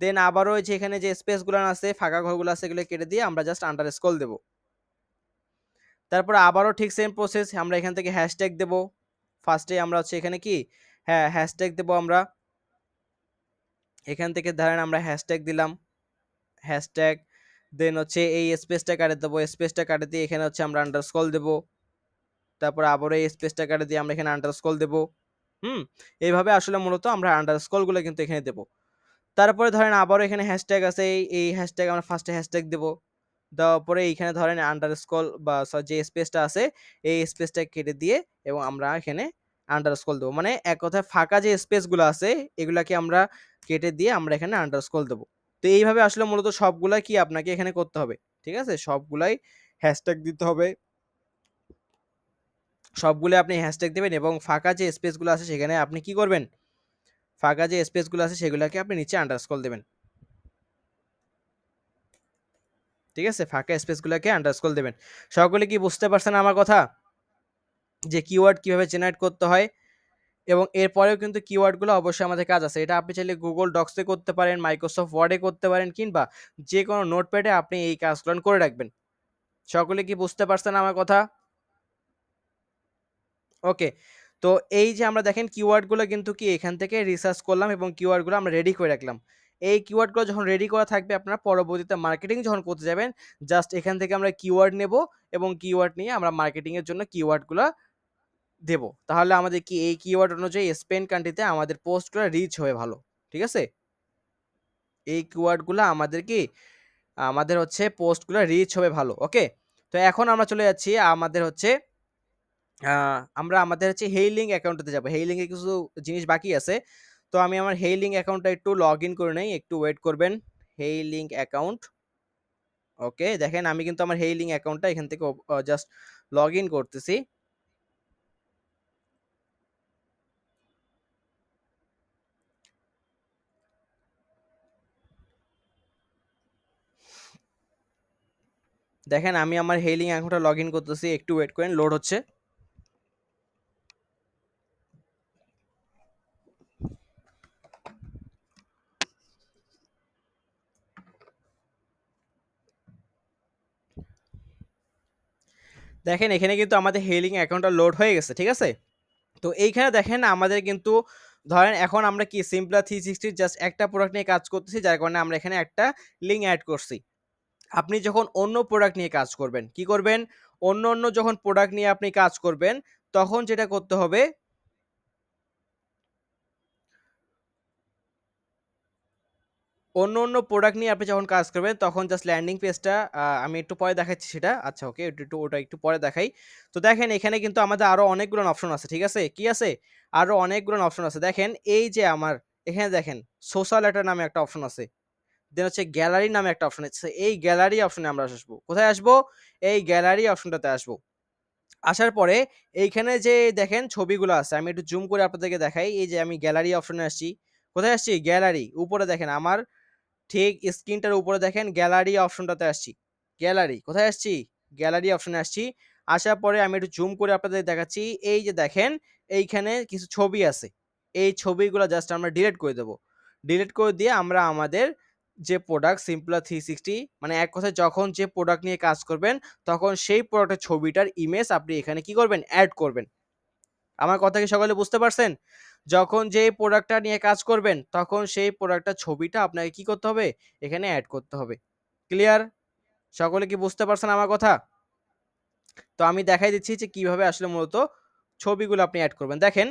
দেন আবারও ওই যে এখানে যে স্পেসগুলো আছে, ফাঁকা ঘরগুলো আছে, এগুলো কেটে দিয়ে আমরা জাস্ট আন্ডারস্কোর দেবো। তারপর আবারও ঠিক সেম প্রসেস, আমরা এখান থেকে হ্যাশট্যাগ দেবো। ফার্স্টে আমরা হচ্ছে এখানে কি, হ্যাঁ হ্যাশট্যাগ দেবো আমরা। এখান থেকে ধরেন আমরা হ্যাশট্যাগ দিলাম, হ্যাশট্যাগ। দেন হচ্ছে এই স্পেসটা কাটে দেবো, স্পেসটা কাটে দিয়ে এখানে হচ্ছে আমরা আন্ডারস্কোর দেবো। তারপর আবারও এই স্পেসটা কাটে দিয়ে আমরা এখানে আন্ডারস্কোর দেবো। হুম, এইভাবে আসলে মূলত আমরা আন্ডারস্কোরগুলো কিন্তু এখানে দেবো। তারপরে ধরেন আবারও এখানে হ্যাশট্যাগ আছে, এই হ্যাশট্যাগ আমরা ফার্স্টে হ্যাশট্যাগ দেবো। দেওয়ার পরে এইখানে ধরেন আন্ডারস্কোর বা যে স্পেসটা আছে এই স্পেসটা কেটে দিয়ে এবং আমরা এখানে আন্ডারস্কোর দেবো, মানে এক কথায় ফাঁকা যে স্পেসগুলো আছে এগুলাকে আমরা কেটে দিয়ে আমরা এখানে আন্ডারস্কোর দেবো। তো এইভাবে আসলে মূলত সবগুলাই কি আপনাকে এখানে করতে হবে। ঠিক আছে, সবগুলাই হ্যাশট্যাগ দিতে হবে, সবগুলো আপনি হ্যাশট্যাগ দেবেন এবং ফাঁকা যে স্পেসগুলো আছে সেখানে আপনি কি করবেন, ফাঁকা যে স্পেসগুলো আছে সেগুলোকে আপনি নিচে আন্ডারস্কোর দেবেন। ঠিক আছে, ফাঁকা স্পেসগুলোকে আন্ডারস্কোর দেবেন। সকলে কি বুঝতে পারছেন আমার কথা, যে কিওয়ার্ড কিভাবে জেনারেট করতে হয়? এবং এরপরেও কিন্তু কিওয়ার্ডগুলো অবশ্যই আমাদের কাজ আছে। এটা আপনি চাইলে গুগল ডক্সে করতে পারেন, মাইক্রোসফট ওয়ার্ডে করতে পারেন, কিংবা যে কোনো নোটপ্যাডে আপনি এই কাজগুলো করে রাখবেন। সকলে কি বুঝতে পারছেন আমার কথা? ওকে, তো এই যে আমরা দেখেন কিওয়ার্ডগুলো কিন্তু কি এখান থেকে রিসার্চ করলাম এবং কিওয়ার্ডগুলো আমরা রেডি করে রাখলাম। এই কিওয়ার্ডগুলো যখন রেডি করা থাকবে আপনারা পরবর্তীতে মার্কেটিং যখন করতে যাবেন, জাস্ট এখান থেকে আমরা কিওয়ার্ড নেব এবং কিওয়ার্ড নিয়ে আমরা মার্কেটিং এর জন্য কিওয়ার্ডগুলো দেব। তাহলে আমাদের কি এই কিওয়ার্ড অনুযায়ী স্পেন কান্ট্রিতে আমাদের পোস্টগুলো রিচ হবে ভালো। ঠিক আছে, এই কিওয়ার্ডগুলো আমাদের কি আমাদের হচ্ছে পোস্টগুলো রিচ হবে ভালো। ওকে, তো এখন আমরা চলে যাচ্ছি আমাদের হচ্ছে আমরা আমাদের হচ্ছে হেইলিং অ্যাকাউন্টে যাব। হেইলিং এ কিছু জিনিস বাকি আছে। তো আমি আমার হেই লিঙ্ক অ্যাকাউন্টটা একটু লগ ইন করে নেই, একটু ওয়েট করবেন। হেই লিঙ্ক অ্যাকাউন্ট, ওকে দেখেন আমি কিন্তু আমার হেই লিঙ্ক অ্যাকাউন্টটা এখান থেকে জাস্ট লগ ইন করতেছি। দেখেন আমি আমার হেই লিঙ্ক অ্যাকাউন্টটা লগ ইন করতেছি, একটু ওয়েট করেন, লোড হচ্ছে। দেখেন এখানে কিন্তু আমাদের হেই লিঙ্ক অ্যাকাউন্টটা লোড হয়ে গেছে, ঠিক আছে। তো এইখানে দেখেন আমাদের কিন্তু ধরেন এখন আমরা কি সিম্পলা 360 জাস্ট একটা প্রোডাক্ট নিয়ে কাজ করতেছি, যার কারণে আমরা এখানে একটা লিঙ্ক অ্যাড করছি। আপনি যখন অন্য প্রোডাক্ট নিয়ে কাজ করবেন, কি করবেন, অন্য অন্য যখন প্রোডাক্ট নিয়ে আপনি কাজ করবেন, তখন যেটা করতে হবে, অন্য অন্য প্রোডাক্ট নিয়ে আপনি যখন কাজ করবেন তখন জাস্ট ল্যান্ডিং পেজটা আমি একটু পরে দেখাচ্ছি সেটা। আচ্ছা ওকে, একটু ওটা একটু পরে দেখাই। তো দেখেন এখানে কিন্তু আমাদের আরো অনেকগুলো অপশন আছে, ঠিক আছে, কি আছে, আরো অনেকগুলো অপশন আছে। দেখেন এই যে আমার এখানে দেখেন সোশ্যাল এটা নামে একটা অপশন আছে, দেন হচ্ছে গ্যালারি নামে একটা অপশন আছে। এই গ্যালারি অপশনে আমরা আসবো, কোথায় আসবো, এই গ্যালারি অপশনটাতে আসবো। আসার পরে এইখানে যে দেখেন ছবিগুলো আছে, আমি একটু জুম করে আপনাদেরকে দেখাই। এই যে আমি গ্যালারি অপশনে আসছি, কোথায় আসছি, গ্যালারি, উপরে দেখেন আমার ঠিক স্ক্রিনটার উপরে দেখেন গ্যালারি অপশনটাতে আসছি। গ্যালারি কোথায় আসছি, গ্যালারি অপশনে আসছি। আসার পরে আমি একটু জুম করে আপনাদের দেখাচ্ছি। এই যে দেখেন এইখানে কিছু ছবি আছে, এই ছবিগুলো জাস্ট আমরা ডিলিট করে দেবো। ডিলিট করে দিয়ে আমরা আমাদের যে প্রোডাক্ট সিম্পলা 360, মানে এক কথায় যখন যে প্রোডাক্ট নিয়ে কাজ করবেন তখন সেই প্রোডাক্টের ছবিটার ইমেজ আপনি এখানে কি করবেন, অ্যাড করবেন। আমার কথা কি সকলে বুঝতে পারছেন? যখন যেই প্রোডাক্টটা নিয়ে কাজ করবেন, তখন সেই প্রোডাক্টটার ছবিটা আপনাকে কি করতে হবে, এখানে এড করতে হবে। ক্লিয়ার? সকলে কি বুঝতে পারছেন আমার কথা? তো আমি দেখাই দিচ্ছি যে কিভাবে আসলে মূলত ছবিগুলো আপনি এড করবেন। দেখেন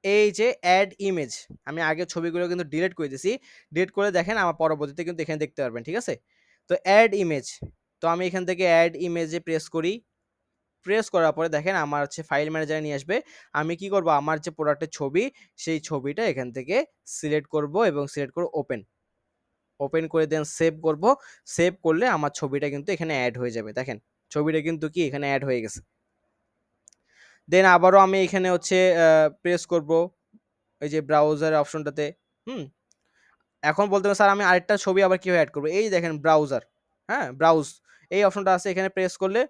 এই যে এড ইমেজ, আমি আগের ছবিগুলো কিন্তু ডিলিট করে দিয়েছি। ডিলিট করে দেখেন আমার পরবর্তীতে কিন্তু এখানে দেখতে পারবেন, ঠিক আছে? তো এড ইমেজ, তো আমি এখান থেকে এড ইমেজে প্রেস করি। প্রেস করার পরে দেখেন আমার হচ্ছে ফাইল ম্যানেজারে নিয়ে আসবে। আমি কি করব, আমার যে প্রোডাক্টের ছবি, সেই ছবিটা এখান থেকে সিলেক্ট করব এবং সিলেক্ট করে ওপেন, ওপেন করে দেন সেভ করব। সেভ করলে আমার ছবিটা কিন্তু এখানে অ্যাড হয়ে যাবে। দেখেন ছবিটা কিন্তু কি এখানে অ্যাড হয়ে গেছে। দেন আবারও আমি এখানে হচ্ছে প্রেস করব এই যে ব্রাউজার অপশনটাতে। হুম, এখন বলতে পারেন স্যার আমি আরেকটা ছবি আবার কিভাবে অ্যাড করব, এই দেখেন ব্রাউজার, হ্যাঁ ব্রাউজ, এই অপশনটা আছে, এখানে প্রেস করলে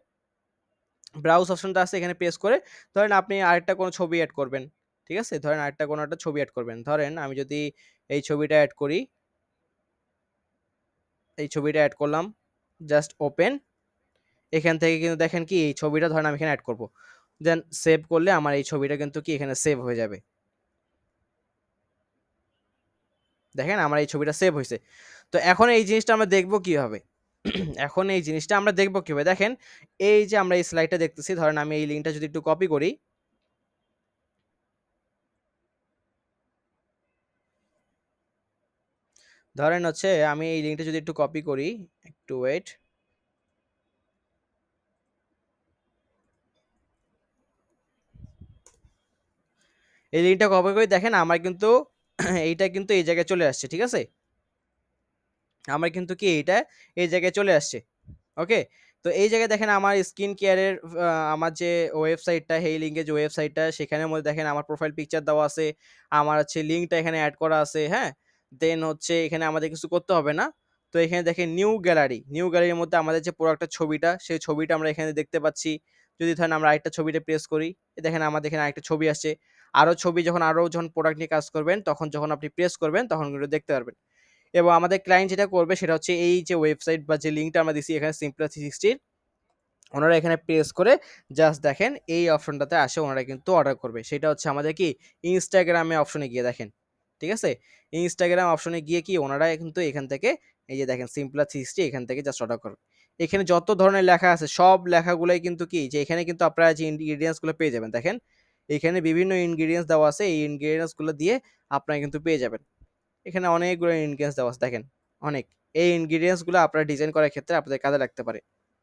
ব্রাউজ অপশনটা আছে, এখানে প্রেস করে ধরেন আপনি আরেকটা কোনো ছবি অ্যাড করবেন, ঠিক আছে, ধরেন আরেকটা কোনো একটা ছবি অ্যাড করবেন। ধরেন আমি যদি এই ছবিটা অ্যাড করি, এই ছবিটা অ্যাড করলাম, জাস্ট ওপেন। এখান থেকে কিন্তু দেখেন কি এই ছবিটা ধরেন আমি এখানে অ্যাড করব, দেন সেভ করলে আমার এই ছবিটা কিন্তু কি এখানে সেভ হয়ে যাবে। দেখেন আমার এই ছবিটা সেভ হয়েছে। তো এখন এই জিনিসটা আমরা দেখবো কিভাবে, এখন এই জিনিসটা আমরা দেখবো কিভাবে, দেখেন এই যে আমরা এই স্লাইডটা দেখতেছি, ধরেন আমি এই লিঙ্কটা যদি একটু কপি করি, ধরেন হচ্ছে আমি এই লিঙ্কটা যদি একটু কপি করি, একটু ওয়েট, এই লিঙ্কটা কপি করে দেখেন আমার কিন্তু এইটা কিন্তু এই জায়গায় চলে আসছে, ঠিক আছে, আমার কিন্তু কি এইটা এই জায়গায় চলে আসছে। ওকে, তো এই জায়গায় দেখেন আমার স্কিন কেয়ারের আমার যে ওয়েবসাইটটা, হেই লিঙ্কের যে ওয়েবসাইটটা, সেখানের মধ্যে দেখেন আমার প্রোফাইল পিকচার দেওয়া আছে, আমার হচ্ছে লিঙ্কটা এখানে অ্যাড করা আছে, হ্যাঁ। দেন হচ্ছে এখানে আমাদের কিছু করতে হবে না। তো এখানে দেখেন নিউ গ্যালারি, নিউ গ্যালারির মধ্যে আমাদের যে প্রোডাক্টের ছবিটা, সেই ছবিটা আমরা এখানে দেখতে পাচ্ছি। যদি ধরেন আমরা আরেকটা ছবিটা প্রেস করি, দেখেন আমাদের এখানে আরেকটা ছবি আসছে। আরও ছবি যখন আরও যখন প্রোডাক্ট নিয়ে কাজ করবেন, তখন যখন আপনি প্রেস করবেন তখন কিন্তু দেখতে পারবেন। এবং আমাদের ক্লায়েন্ট যেটা করবে সেটা হচ্ছে এই যে ওয়েবসাইট বা যে লিঙ্কটা আমরা দিছি এখানে সিম্পলা 360, ওনারা এখানে প্রেস করে জাস্ট দেখেন এই অপশনটাতে আসে, ওনারা কিন্তু অর্ডার করবে। সেটা হচ্ছে আমাদের কি ইনস্টাগ্রামে অপশনে গিয়ে দেখেন, ঠিক আছে, ইনস্টাগ্রাম অপশনে গিয়ে কি ওনারা কিন্তু এখান থেকে এই যে দেখেন সিম্পলা 360 এখান থেকে জাস্ট অর্ডার করবে। এখানে যত ধরনের লেখা আছে সব লেখাগুলোই কিন্তু কি যে এখানে কিন্তু আপনারা যে ইনগ্রিডিয়েন্টসগুলো পেয়ে যাবেন, দেখেন এখানে বিভিন্ন ইনগ্রিডিয়েন্টস দেওয়া আছে, এই ইনগ্রিডিয়েন্টসগুলো দিয়ে আপনারা কিন্তু পেয়ে যাবেন। এখানে অনেকগুলো ইনগ্রিডিয়েন্টস দেওয়া আছে দেখেন, অনেক, এই ইনগ্রিডিয়েন্টসগুলো আপনারা ডিজাইন করার ক্ষেত্রে আপনাদের কাজে লাগতে পারে।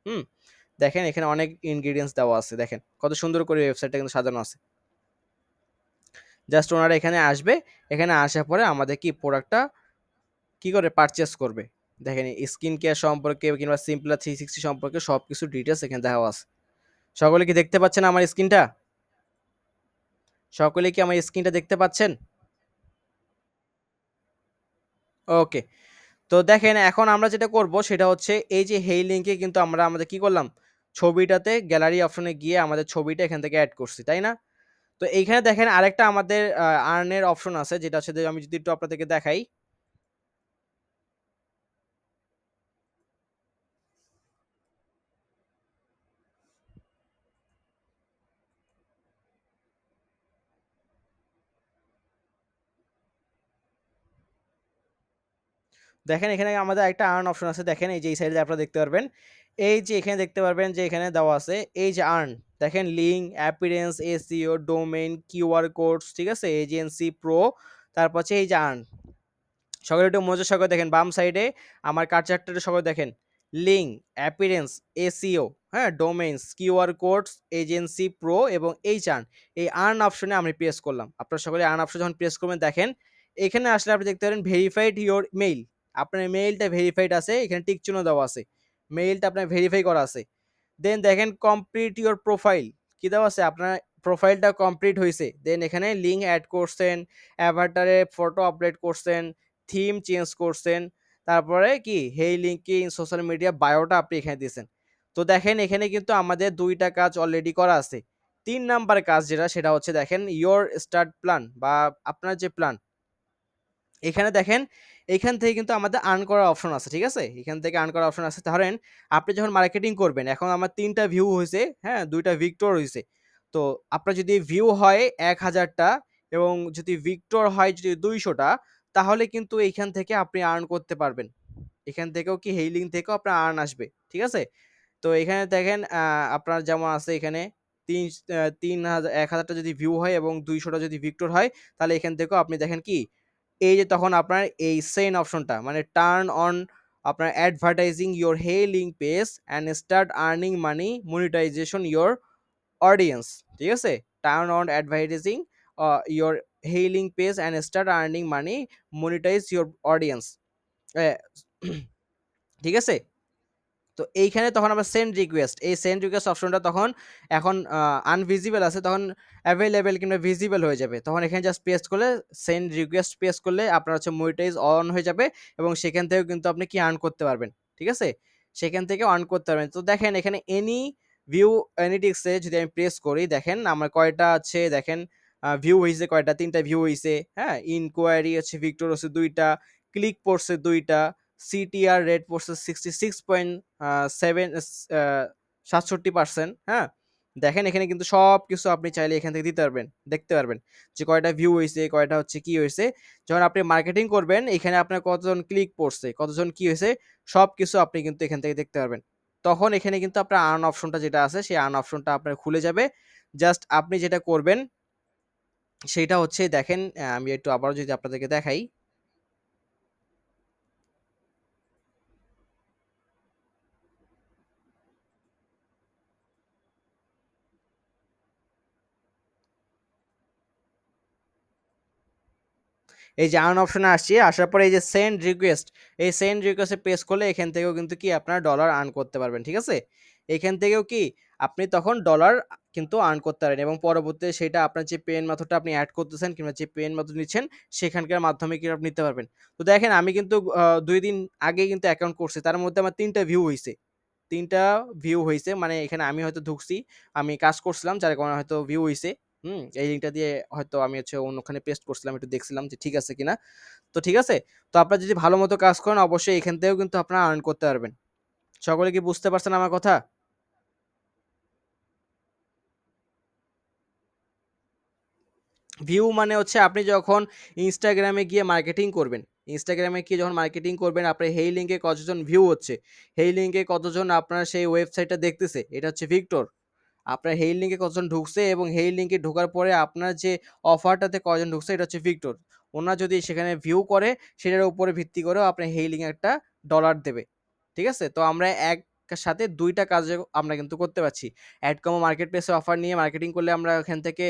হুম, দেখেন এখানে অনেক ইনগ্রিডিয়েন্টস দেওয়া আছে, দেখেন কত সুন্দর করে ওয়েবসাইটটা কিন্তু সাজানো আছে। জাস্ট ওনারা এখানে আসবে, এখানে আসার পরে আমাদের কি প্রোডাক্টটা কি করে পারচেস করবে। দেখেন স্কিন কেয়ার সম্পর্কে কিংবা সিম্পলা 360 সম্পর্কে সবকিছু ডিটেলস এখানে দেওয়া আছে। সকলে কি দেখতে পাচ্ছেন আমার স্ক্রিনটা? সকলে কি আমার স্ক্রিনটা দেখতে পাচ্ছেন? ওকে। তো দেখেন এখন আমরা যেটা করব সেটা হচ্ছে এই যে হেই লিংকে কিন্তু আমরা আমাদের কি করলাম, ছবিটাতে গ্যালারি অপশনে গিয়ে আমাদের ছবিটা এখান থেকে অ্যাড করছি, তাই না? তো এইখানে দেখেন আরেকটা আমাদের আর্নের অপশন আছে, যেটা হচ্ছে যে আমি যদি একটু আপনাদেরকে দেখাই। দেখেন এখানে আমাদের একটা আর্ন অপশন আছে, দেখেন এই যে এই সাইডে আপনারা দেখতে পারবেন, এই যে এখানে দেখতে পারবেন যে এখানে দেওয়া আছে এই যে আর্ন, দেখেন link, appearance, SEO, domain, QR codes, ঠিক আছে, এজেন্সি প্রো, তারপর হচ্ছে এই যে আর্ন। সকলে একটু মনোযোগ সহকারে দেখেন বাম সাইডে আমার কার্সারটা সকলে দেখেন, লিঙ্ক, অ্যাপিয়ারেন্স, এসইও, হ্যাঁ, domains, QR codes, agency pro এবং এই চার্ন, এই আর্ন অপশনে আমি প্রেস করলাম। আপনারা সকলে আর্ন অপশন যখন প্রেস করবেন দেখেন এখানে আসলে আপনি দেখতে পারেন ভেরিফাইড ইওর মেইল, আপনার মেইলটা ভেরিফাইড আছে, এখানে টিক চিহ্ন দেওয়া আছে, মেইলটা আপনার ভেরিফাই করা আছে। দেন দেখেন কমপ্লিট ইওর প্রোফাইল, কি দেওয়া আছে, আপনার প্রোফাইলটা কমপ্লিট হয়েছে। দেন এখানে লিঙ্ক অ্যাড করছেন, অ্যাভাটারে ফটো আপলোড করছেন, থিম চেঞ্জ করছেন, তারপরে কি হেই লিঙ্কিং সোশ্যাল মিডিয়া বায়োটা আপনি এখানে দিয়েছেন। তো দেখেন এখানে কিন্তু আমাদের দুইটা কাজ অলরেডি করা আছে। ৩ নাম্বার কাজ যেটা সেটা হচ্ছে দেখেন ইওর স্টার্ট প্ল্যান বা আপনার যে প্ল্যান, এখানে দেখেন এখান থেকে কিন্তু আমাদের আর্ন করার অপশন আছে, ঠিক আছে? এখান থেকে আর্ন করার অপশন আছে। ধরেন আপনি যখন মার্কেটিং করবেন, এখন আমার ৩ টা ভিউ হইছে, হ্যাঁ? ২ টা ভিক্টর হইছে। তো আপনার যদি ভিউ হয় ১,০০০ টা এবং যদি ভিক্টর হয় যদি ২০০ টা, তাহলে কিন্তু এইখান থেকে আপনি আর্ন করতে পারবেন। এখান থেকেও কি হেইলিং থেকেও আপনার আর্ন আসবে, ঠিক আছে? তো এখানে দেখেন আপনার যেমন আছে এখানে ৩,০০০ ১,০০০ টা যদি ভিউ হয় এবং ২০০ টা যদি ভিক্টর হয়, তাহলে এখান থেকেও আপনি দেখেন কি এই যে তখন আপনার এই সেন অপশনটা মানে টার্ন অন আপনার advertising your hey link page and start earning money monetization your audience, ঠিক আছে? Turn on advertising your hey link page and start earning money monetize your audience, ঠিক আছে? তো এইখানে তখন আমরা সেন্ড রিকোয়েস্ট, এই সেন্ড রিকোয়েস্ট অপশনটা তখন এখন আনভিজিবল আছে, তখন অ্যাভেলেবেল কিংবা ভিজিবল হয়ে যাবে। তখন এখানে জাস্ট পেস্ট করলে সেন্ড রিকোয়েস্ট পেস্ট করলে আপনার হচ্ছে মনিটাইজ অন হয়ে যাবে এবং সেখান থেকেও কিন্তু আপনি কি আর্ন করতে পারবেন, ঠিক আছে? সেখান থেকে আর্ন করতে পারবেন। তো দেখেন এখানে এনি ভিউ অ্যানালিটিক্সে যদি আমি প্রেস করি দেখেন আমার কয়টা আছে, দেখেন ভিউ হইছে কয়টা, ৩ টা ভিউ হইছে, হ্যাঁ? ইনকোয়ারি হচ্ছে ভিক্টর হচ্ছে ২ টা, ক্লিক পড়ছে ২ টা, সিটিআর রেট পড়ছে 66.67%, হ্যাঁ? দেখেন এখানে কিন্তু সবকিছু আপনি চাইলে এখান থেকে দিতে পারবেন, দেখতে পারবেন যে কয়টা ভিউ হইছে, কয়টা হচ্ছে কি হইছে। যখন আপনি মার্কেটিং করবেন এখানে আপনার কতজন ক্লিক পড়ছে, কতজন কি হইছে, সবকিছু আপনি কিন্তু এখান থেকে দেখতে পারবেন। তখন এখানে কিন্তু আপনার আর্ন অপশনটা যেটা আছে সেই আর্ন অপশনটা আপনার খুলে যাবে। জাস্ট আপনি যেটা করবেন সেইটা হচ্ছে দেখেন আমি একটু আবারও যদি আপনাদেরকে দেখাই। এই যে আর্ন অপশনে আসছি, আসার পরে এই যে সেন্ড রিকোয়েস্ট, এই সেন্ড রিকোয়েস্টে প্রেস করলে এখান থেকেও কিন্তু কি আপনার ডলার আর্ন করতে পারবেন, ঠিক আছে? এখান থেকেও কি আপনি তখন ডলার কিন্তু আর্ন করতে পারেন এবং পরবর্তীতে সেটা আপনার যে পেমেন্ট মেথডটা আপনি অ্যাড করতেছেন কিংবা যে পেমেন্ট মেথড নিচ্ছেন সেখানকার মাধ্যমে কি আপনি নিতে পারবেন। তো দেখেন আমি কিন্তু ২ দিন আগে কিন্তু অ্যাকাউন্ট করছি। তার মধ্যে আমার ৩ টা ভিউ হইছে। ৩ টা ভিউ হইছে, মানে এখানে আমি হয়তো ঢুকছি, আমি কাজ করছিলাম যার কারণে হয়তো ভিউ হইছে। এই লিঙ্কটা দিয়ে হয়তো আমি হচ্ছে অন্যখানে পেস্ট করছিলাম, একটু দেখছিলাম যে ঠিক আছে কিনা। তো ঠিক আছে? তো আপনারা যদি ভালো মতো কাজ করেন অবশ্যই এখান থেকেও কিন্তু আপনারা আর্ন করতে পারবেন। সকলে কি বুঝতে পারছেন আমার কথা? ভিউ মানে হচ্ছে আপনি যখন ইনস্টাগ্রামে গিয়ে মার্কেটিং করবেন, ইনস্টাগ্রামে গিয়ে যখন মার্কেটিং করবেন আপনার হেই লিঙ্কে কতজন ভিউ হচ্ছে, হেই লিঙ্কে কতজন আপনার সেই ওয়েবসাইটটা দেখতেছে, এটা হচ্ছে ভিক্টর। আপনার হেই লিঙ্কে কতজন ঢুকছে এবং হেই লিঙ্কে ঢোকার পরে আপনার যে অফারটাতে কয়জন ঢুকছে এটা হচ্ছে ভিক্টর। ওনারা যদি সেখানে ভিউ করে সেটার উপরে ভিত্তি করেও আপনার হেই লিঙ্কে একটা ডলার দেবে। ঠিক আছে? তো আমরা একসাথে ২ টা কাজে আমরা কিন্তু করতে পারছি। এডকমো মার্কেট প্লেসে অফার নিয়ে মার্কেটিং করলে আমরা এখান থেকে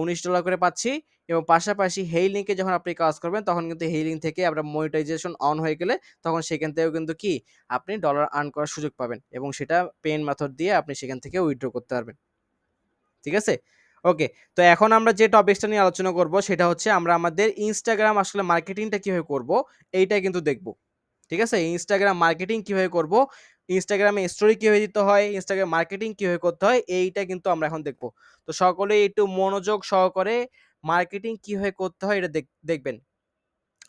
$১৯ করে পাচ্ছি এবং পাশাপাশি হেই লিঙ্কে যখন আপনি কাজ করবেন তখন কিন্তু হেই লিঙ্ক থেকে আপনার মনিটাইজেশন অন হয়ে গেলে তখন সেখান থেকেও কিন্তু কি আপনি ডলার আর্ন করার সুযোগ পাবেন এবং সেটা পেমেন্ট মেথড দিয়ে আপনি সেখান থেকে উইথড্র করতে পারবেন। ঠিক আছে? ওকে। তো এখন আমরা যে টপিকসটা নিয়ে আলোচনা করব সেটা হচ্ছে আমরা আমাদের Instagram আসলে মার্কেটিংটা কিভাবে করব এইটা কিন্তু দেখব। ঠিক আছে? Instagram মার্কেটিং কিভাবে করব, Instagram এ স্টোরি কিভাবে দিতে হয়, Instagram মার্কেটিং কিভাবে করতে হয় এইটা কিন্তু আমরা এখন দেখব। তো সকলেই একটু মনোযোগ সহকারে মার্কেটিং কিভাবে করতে হয় এটা দেখবেন।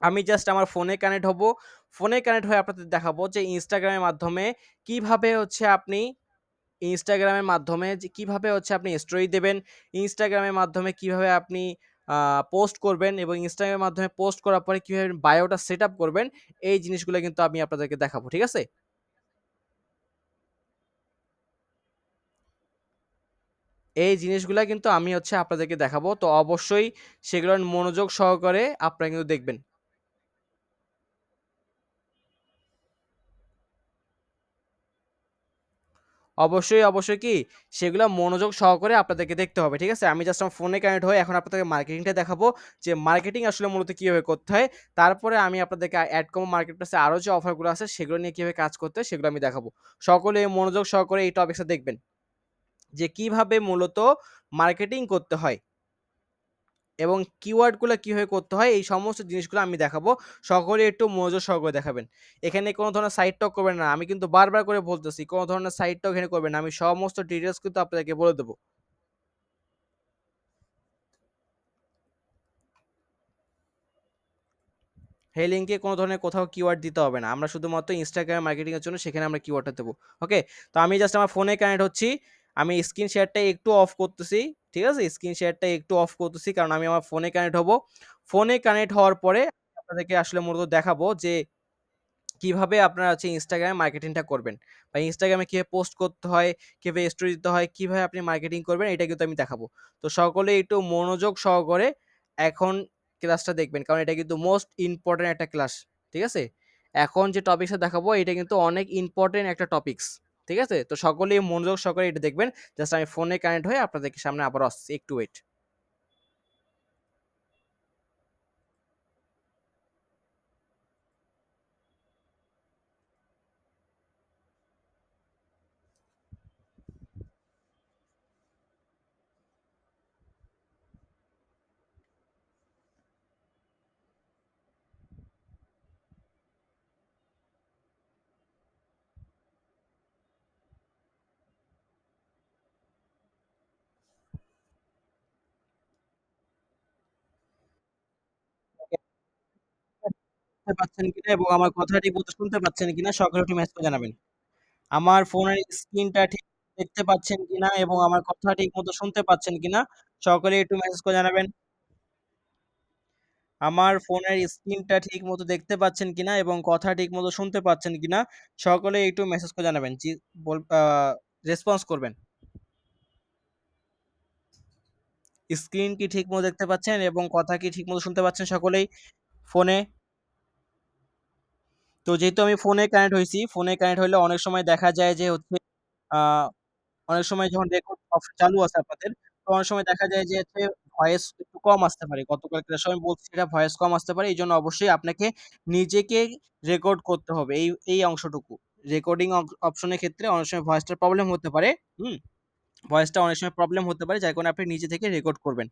আমি জাস্ট আমার ফোনে কানেক্ট হব। ফোনে কানেক্ট হয়ে আপনাদের দেখাবো যে Instagram এর মাধ্যমে কিভাবে হচ্ছে আপনি Instagram এর মাধ্যমে যে কিভাবে হচ্ছে আপনি স্টোরি দেবেন, Instagram এর মাধ্যমে কিভাবে আপনি পোস্ট করবেন এবং Instagram এর মাধ্যমে পোস্ট করার পরে কিভাবে বায়োটা সেটআপ করবেন, এই জিনিসগুলো কিন্তু আমি আপনাদেরকে দেখাবো। ঠিক আছে? এই জিনিসগুলা কিন্তু আমি হচ্ছে আপনাদেরকে দেখাবো। তো অবশ্যই সেগুলো মনোযোগ সহকারে আপনারা কিন্তু দেখবেন। অবশ্যই কি সেগুলা মনোযোগ সহকারে আপনাদেরকে দেখতে হবে। ঠিক আছে? আমি জাস্ট আমার ফোনে কানেক্ট হয়ে এখন আপনাদেরকে মার্কেটিংটা দেখাবো যে মার্কেটিং আসলে মূলত কিভাবে করতে হয়। তারপরে আমি আপনাদেরকে এডকম মার্কেট প্লেসে আরো যে অফারগুলো আছে সেগুলো নিয়ে কিভাবে কাজ করতে হয় সেগুলো আমি দেখাবো। সকলে মনোযোগ সহকারে এই টপিকসটা দেখবেন যে কিভাবে মূলত মার্কেটিং করতে হয় এবং কিওয়ার্ড গুলা কিভাবে করতে হয় এই সমস্ত জিনিসগুলো আমি দেখাবো। সকলে একটু মনোযোগ সহকারে দেখাবেন। এখানে কোনো ধরনের সাইড টক করবেন না। আমি কিন্তু বারবার করে বলতেছি কোনো ধরনের সাইড টক এখানে করবেন না। আমি সমস্ত ডিটেইলস কিন্তু আপনাদেরকে বলে দেব। এই লিঙ্কে কোনো ধরনের কোথাও কিওয়ার্ড দিতে হবে না। আমরা শুধুমাত্র Instagram মার্কেটিং এর জন্য সেখানে আমরা কিওয়ার্ডটা দেব। ওকে? তো আমি জাস্ট আমার ফোনে কানেক্ট হচ্ছি। আমি স্ক্রিন শেয়ারটা একটু অফ করতেছি। ঠিক আছে? স্ক্রিন শেয়ারটা একটু অফ করতেছি কারণ আমি আমার ফোনে কানেক্ট হব। ফোনে কানেক্ট হওয়ার পরে আপনাদেরকে আসলে মূলত দেখাবো যে কিভাবে আপনারা হচ্ছে Instagram মার্কেটিংটা করবেন বা Instagram এ কিভাবে পোস্ট করতে হয়, কিভাবে স্টোরি দিতে হয়, কিভাবে আপনি মার্কেটিং করবেন এটা কিন্তু আমি দেখাবো। তো সকলেই একটু মনোযোগ সহকারে এখন ক্লাসটা দেখবেন। কারণ এটা কিন্তু মোস্ট ইম্পোর্টেন্ট একটা ক্লাস। ঠিক আছে? এখন যে টপিকসটা দেখাবো এটা কিন্তু অনেক ইম্পোর্টেন্ট একটা টপিকস। ঠিক আছে? তো সকলেই মনোযোগ সহকারে এটা দেখবেন। জাস্ট আমি ফোনে কানেক্ট হয়ে আপনাদেরকে সামনে আবারও আসছি। একটু ওয়েট। শুনতে পাচ্ছেন কিনা এবং আমার কথা ঠিকমতো শুনতে পাচ্ছেন কিনা সকলে একটু মেসেজ করে জানাবেন। আমার ফোনের স্ক্রিনটা ঠিক দেখতে পাচ্ছেন কিনা এবং আমার কথা ঠিকমতো শুনতে পাচ্ছেন কিনা সকলে একটু মেসেজ করে জানাবেন। আমার ফোনের স্ক্রিনটা ঠিকমতো দেখতে পাচ্ছেন কিনা এবং কথা ঠিকমতো শুনতে পাচ্ছেন কিনা সকলে একটু মেসেজ করে জানাবেন। জি রেসপন্স করবেন। স্ক্রিন কি ঠিকমতো দেখতে পাচ্ছেন এবং কথা কি ঠিকমতো শুনতে পাচ্ছেন সকলেই ফোনে? তো যেহেতু আমি ফোনে কানেক্ট হইছি, ফোনে কানেক্ট হইলে অনেক সময় দেখা যায় যে হচ্ছে আ অনেক সময় যখন রেকর্ড অপশন চালু আছে আপনাদের, তো অনেক সময় দেখা যায় যে হচ্ছে ভয়েস একটু কম আসতে পারে। গতকাল ক্লাসেও আমি বলছি এটা ভয়েস কম আসতে পারে। এজন্য অবশ্যই আপনাকে নিজেকে রেকর্ড করতে হবে এই অংশটুকু। রেকর্ডিং অপশনের ক্ষেত্রে অনেক সময় ভয়েসটার প্রবলেম হতে পারে। হুম? ভয়েসটা অনেক সময় প্রবলেম হতে পারে যার কারণে আপনি নিজে থেকে রেকর্ড করবেন।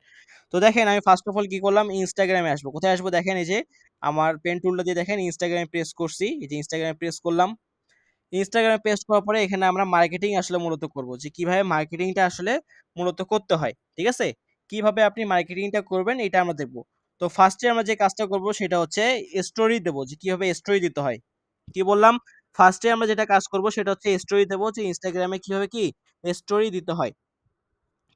তো দেখেন আমি ফার্স্ট অফ অল কি করলাম Instagram এ আসবো। কোথায় আসবো দেখেন এই যে আমার পেন টুলটা দিয়ে দেখেন Instagram এ প্রেস করছি। এই যে Instagram এ প্রেস করলাম। Instagram এ পেস্ট করার পরে এখানে আমরা মার্কেটিং আসলে মূলত করব। যে কিভাবে মার্কেটিংটা আসলে মূলত করতে হয়। ঠিক আছে? কিভাবে আপনি মার্কেটিংটা করবেন এটা আমরা দেখব। তো ফার্স্ট এ আমরা যে কাজটা করব সেটা হচ্ছে স্টোরি দেব। যে কিভাবে স্টোরি দিতে হয়। কি বললাম? ফার্স্ট এ আমরা যেটা কাজ করব সেটা হচ্ছে স্টোরি দেব যে Instagram এ কিভাবে কি স্টোরি দিতে হয়।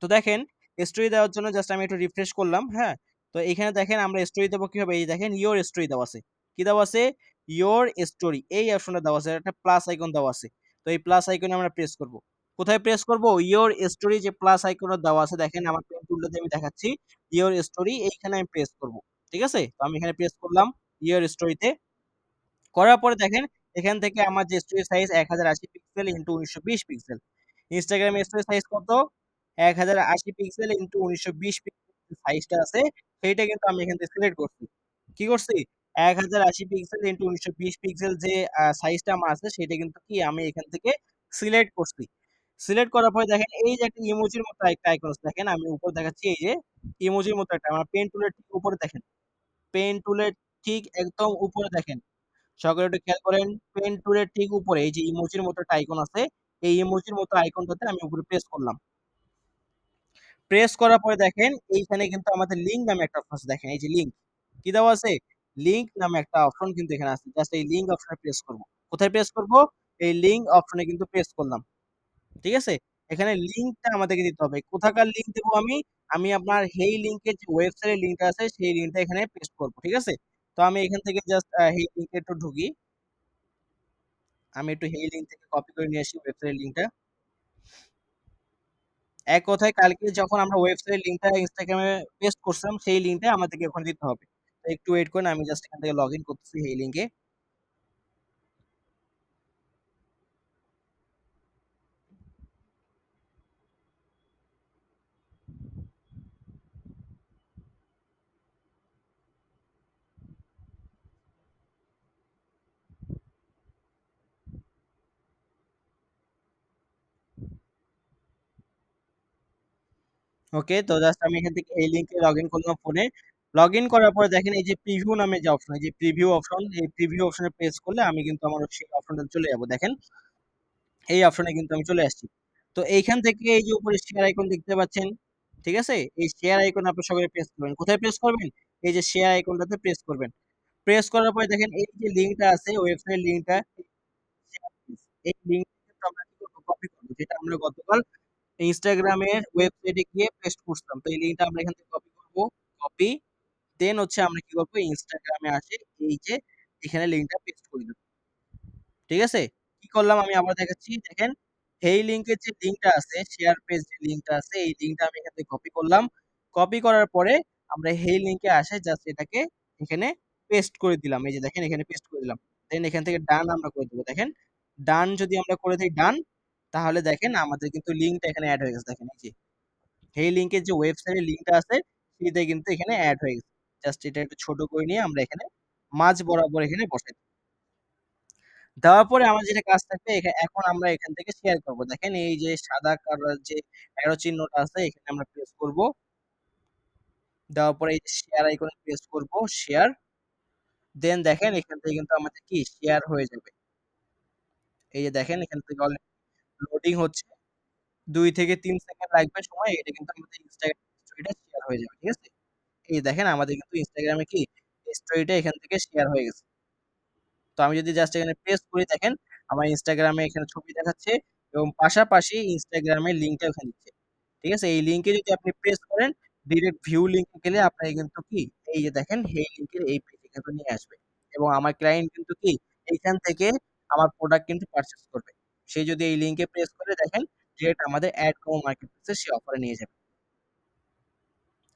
তো দেখেন স্টোরি দেওয়ার জন্য জাস্ট আমি একটু রিফ্রেশ করলাম, হ্যাঁ? তো এখানে দেখেন আমরা স্টোরি দেবো কিভাবে? এই যে দেখেন ইওর স্টোরি দেওয়া আছে। কি দেওয়া আছে? ইওর স্টোরি এই অপশনটা দেওয়া আছে। একটা প্লাস আইকন দেওয়া আছে। তো এই প্লাস আইকনে আমরা প্রেস করব। কোথায় প্রেস করব? ইওর স্টোরি যে প্লাস আইকনটা দেওয়া আছে দেখেন আমার পেন টুলটা দিয়ে আমি দেখাচ্ছি। ইওর স্টোরি এইখানে আমি প্রেস করব। ঠিক আছে? তো আমি এখানে প্রেস করলাম ইওর স্টোরিতে। করার পরে দেখেন এখান থেকে আমার যে story size 1080 pixel into 1920 pixel. Instagram এর স্টোরি সাইজ কত? 1080 পিক্সেল ইনটু 1920 পিক্সেল সাইজটা আছে সেইটা কিন্তু আমি এখান থেকে সিলেক্ট করছি। কি করছি? ১০৮০ পিক্সেল ইনটু ১৯২০ পিক্সেল যে সাইজটা আমার আছে সেটা কিন্তু কি আমি এখান থেকে সিলেক্ট করছি। সিলেক্ট করার পরে দেখেন এই যে একটা ইমোজির মতো একটা আইকন আছে দেখেন আমি উপরে দেখাচ্ছি এই যে ইমোজির মতো একটা আমার পেন টুলের ঠিক উপরে দেখেন। পেন টুলের ঠিক একদম উপরে দেখেন। সকলে একটু খেয়াল করেন পেন টুলের ঠিক উপরে এই যে ইমোজির মতো একটা আইকন আছে এই ইমোজির মতো আইকনটাতে আমি উপরে প্রেস করলাম। প্রেস করার পরে দেখেন এইখানে কিন্তু আমাদের লিঙ্ক নামে একটা অপশন আছে দেখেন এই যে লিঙ্ক কি দেওয়া আছে লিঙ্ক নামে একটা অপশন কিন্তু এখানে আছে জাস্ট এই লিঙ্ক অপশনে প্রেস করব কোথায় প্রেস করব এই লিঙ্ক অপশনে কিন্তু প্রেস করলাম ঠিক আছে এখানে লিঙ্কটা আমাদেরকে দিতে হবে কোথাকার লিঙ্ক দেবো আমি আমি আপনার হেই লিঙ্কের যে ওয়েবসাইটের লিঙ্কটা আছে সেই লিঙ্কটা এখানে পেস্ট করব ঠিক আছে তো আমি এখান থেকে জাস্ট হেই লিঙ্কে একটু ঢুকি আমি একটু হেই লিঙ্ক থেকে কপি করে নিয়ে আসি ওয়েবসাইটের লিঙ্কটা এক কথায় কালকে যখন আমরা ওয়েবসাইটের লিংকটা ইনস্টাগ্রামে পেস্ট করছিলাম সেই লিংকটা আমাদেরকে ওখানে দিতে হবে তো একটু ওয়েট করেন আমি জাস্ট এখান থেকে লগ ইন করতেছি এই লিংকে ওকে তো জাস্ট আমি এখান থেকে এই লিংকে লগ ইন করলাম ফোনে লগ ইন করার পরে দেখেন এই যে প্রিভিউ নামে যে অপশন এই যে প্রিভিউ অপশন এই প্রিভিউ অপশনে প্রেস করলে আমি কিন্তু আমার সেই অপশনটা চলে যাব দেখেন এই অপশনে কিন্তু আমি চলে আসছি তো এইখান থেকে এই যে উপরে শেয়ার আইকন দেখতে পাচ্ছেন ঠিক আছে এই শেয়ার আইকন আপনি সবাই প্রেস করবেন কোথায় প্রেস করবেন এই যে শেয়ার আইকনটাতে প্রেস করবেন প্রেস করার পরে দেখেন এই যে লিংকটা আছে ওয়েবসাইট লিংকটা এই লিংক কিন্তু আমরা কি করব কপি করব যেটা আমরা গতকাল ইনস্টাগ্রামের ওয়েবসাইটে গিয়ে পেস্ট করছিলাম তো এই লিংকটা আমরা এখান থেকে কপি করব কপি দেন হচ্ছে আমরা কি করব ইনস্টাগ্রামে আসে এই যে এখানে লিংকটা পেস্ট করে দেব ঠিক আছে কি করলাম আমি আবার দেখাচ্ছি দেখেন এই লিংকের যে লিংকটা আছে শেয়ার পেজ যে লিংকটা আছে এই লিংকটা আমি এখান থেকে কপি করলাম কপি করার পরে আমরা এই লিংকে আসে জাস্ট এটাকে এখানে পেস্ট করে দিলাম এই যে দেখেন এখানে পেস্ট করে দিলাম দেন এখান থেকে ডান আমরা করে দেবো দেখেন ডান যদি আমরা করে দিই ডান তাহলে দেখেন আমাদের কিন্তু লিংকটা এখানে অ্যাড হয়ে গেছে দেখেন এই যে এই লিংকের যে ওয়েবসাইটের লিংকটা আছে সেটা কিন্তু এখানে অ্যাড হয়ে গেছে জাস্ট এটা একটু ছোট করে নিয়ে আমরা এখানে মাঝ বরাবর এখানে বসাই দিই। দেওয়ার পরে আমার যেটা কাজ থাকবে এখন আমরা এখান থেকে শেয়ার করব দেখেন এই যে সাদা কালার যে অ্যারো চিহ্নটা আছে এখানে আমরা প্রেস করব দেওয়ার পরে এই যে শেয়ার আইকনে প্রেস করব শেয়ার দেন দেখেন এখান থেকে কিন্তু আমাদের কি শেয়ার হয়ে যাবে এই যে দেখেন এখান থেকে অলরেডি লোডিং হচ্ছে ২ থেকে ৩ সেকেন্ড লাগবে সময় এটা কিন্তু আমাদের ইনস্টাগ্রাম স্টোরিটা শেয়ার হয়ে যাবে ঠিক আছে এই দেখেন আমাদের কিন্তু ইনস্টাগ্রামে কি স্টোরিটা এখান থেকে শেয়ার হয়ে গেছে তো আমি যদি জাস্ট এখানে প্রেস করি দেখেন আমার ইনস্টাগ্রামে এখানে ছবি দেখাচ্ছে এবং পাশাপাশি ইনস্টাগ্রামের লিঙ্কটা ওখানে দিচ্ছে ঠিক আছে এই লিঙ্কে যদি আপনি প্রেস করেন ডিরেক্ট ভিউ লিঙ্কে গেলে আপনাকে কিন্তু কি এই যে দেখেন এই লিঙ্কের এই পেজে কিন্তু নিয়ে আসবে এবং আমার ক্লায়েন্ট কিন্তু কি এইখান থেকে আমার প্রোডাক্ট কিন্তু পারচেস করবে সে যদি এই লিঙ্কে প্রেস করে দেখেন ডিরেক্ট আমাদের অ্যাড কম মার্কেট প্লেসে সে অফারে নিয়ে যাবে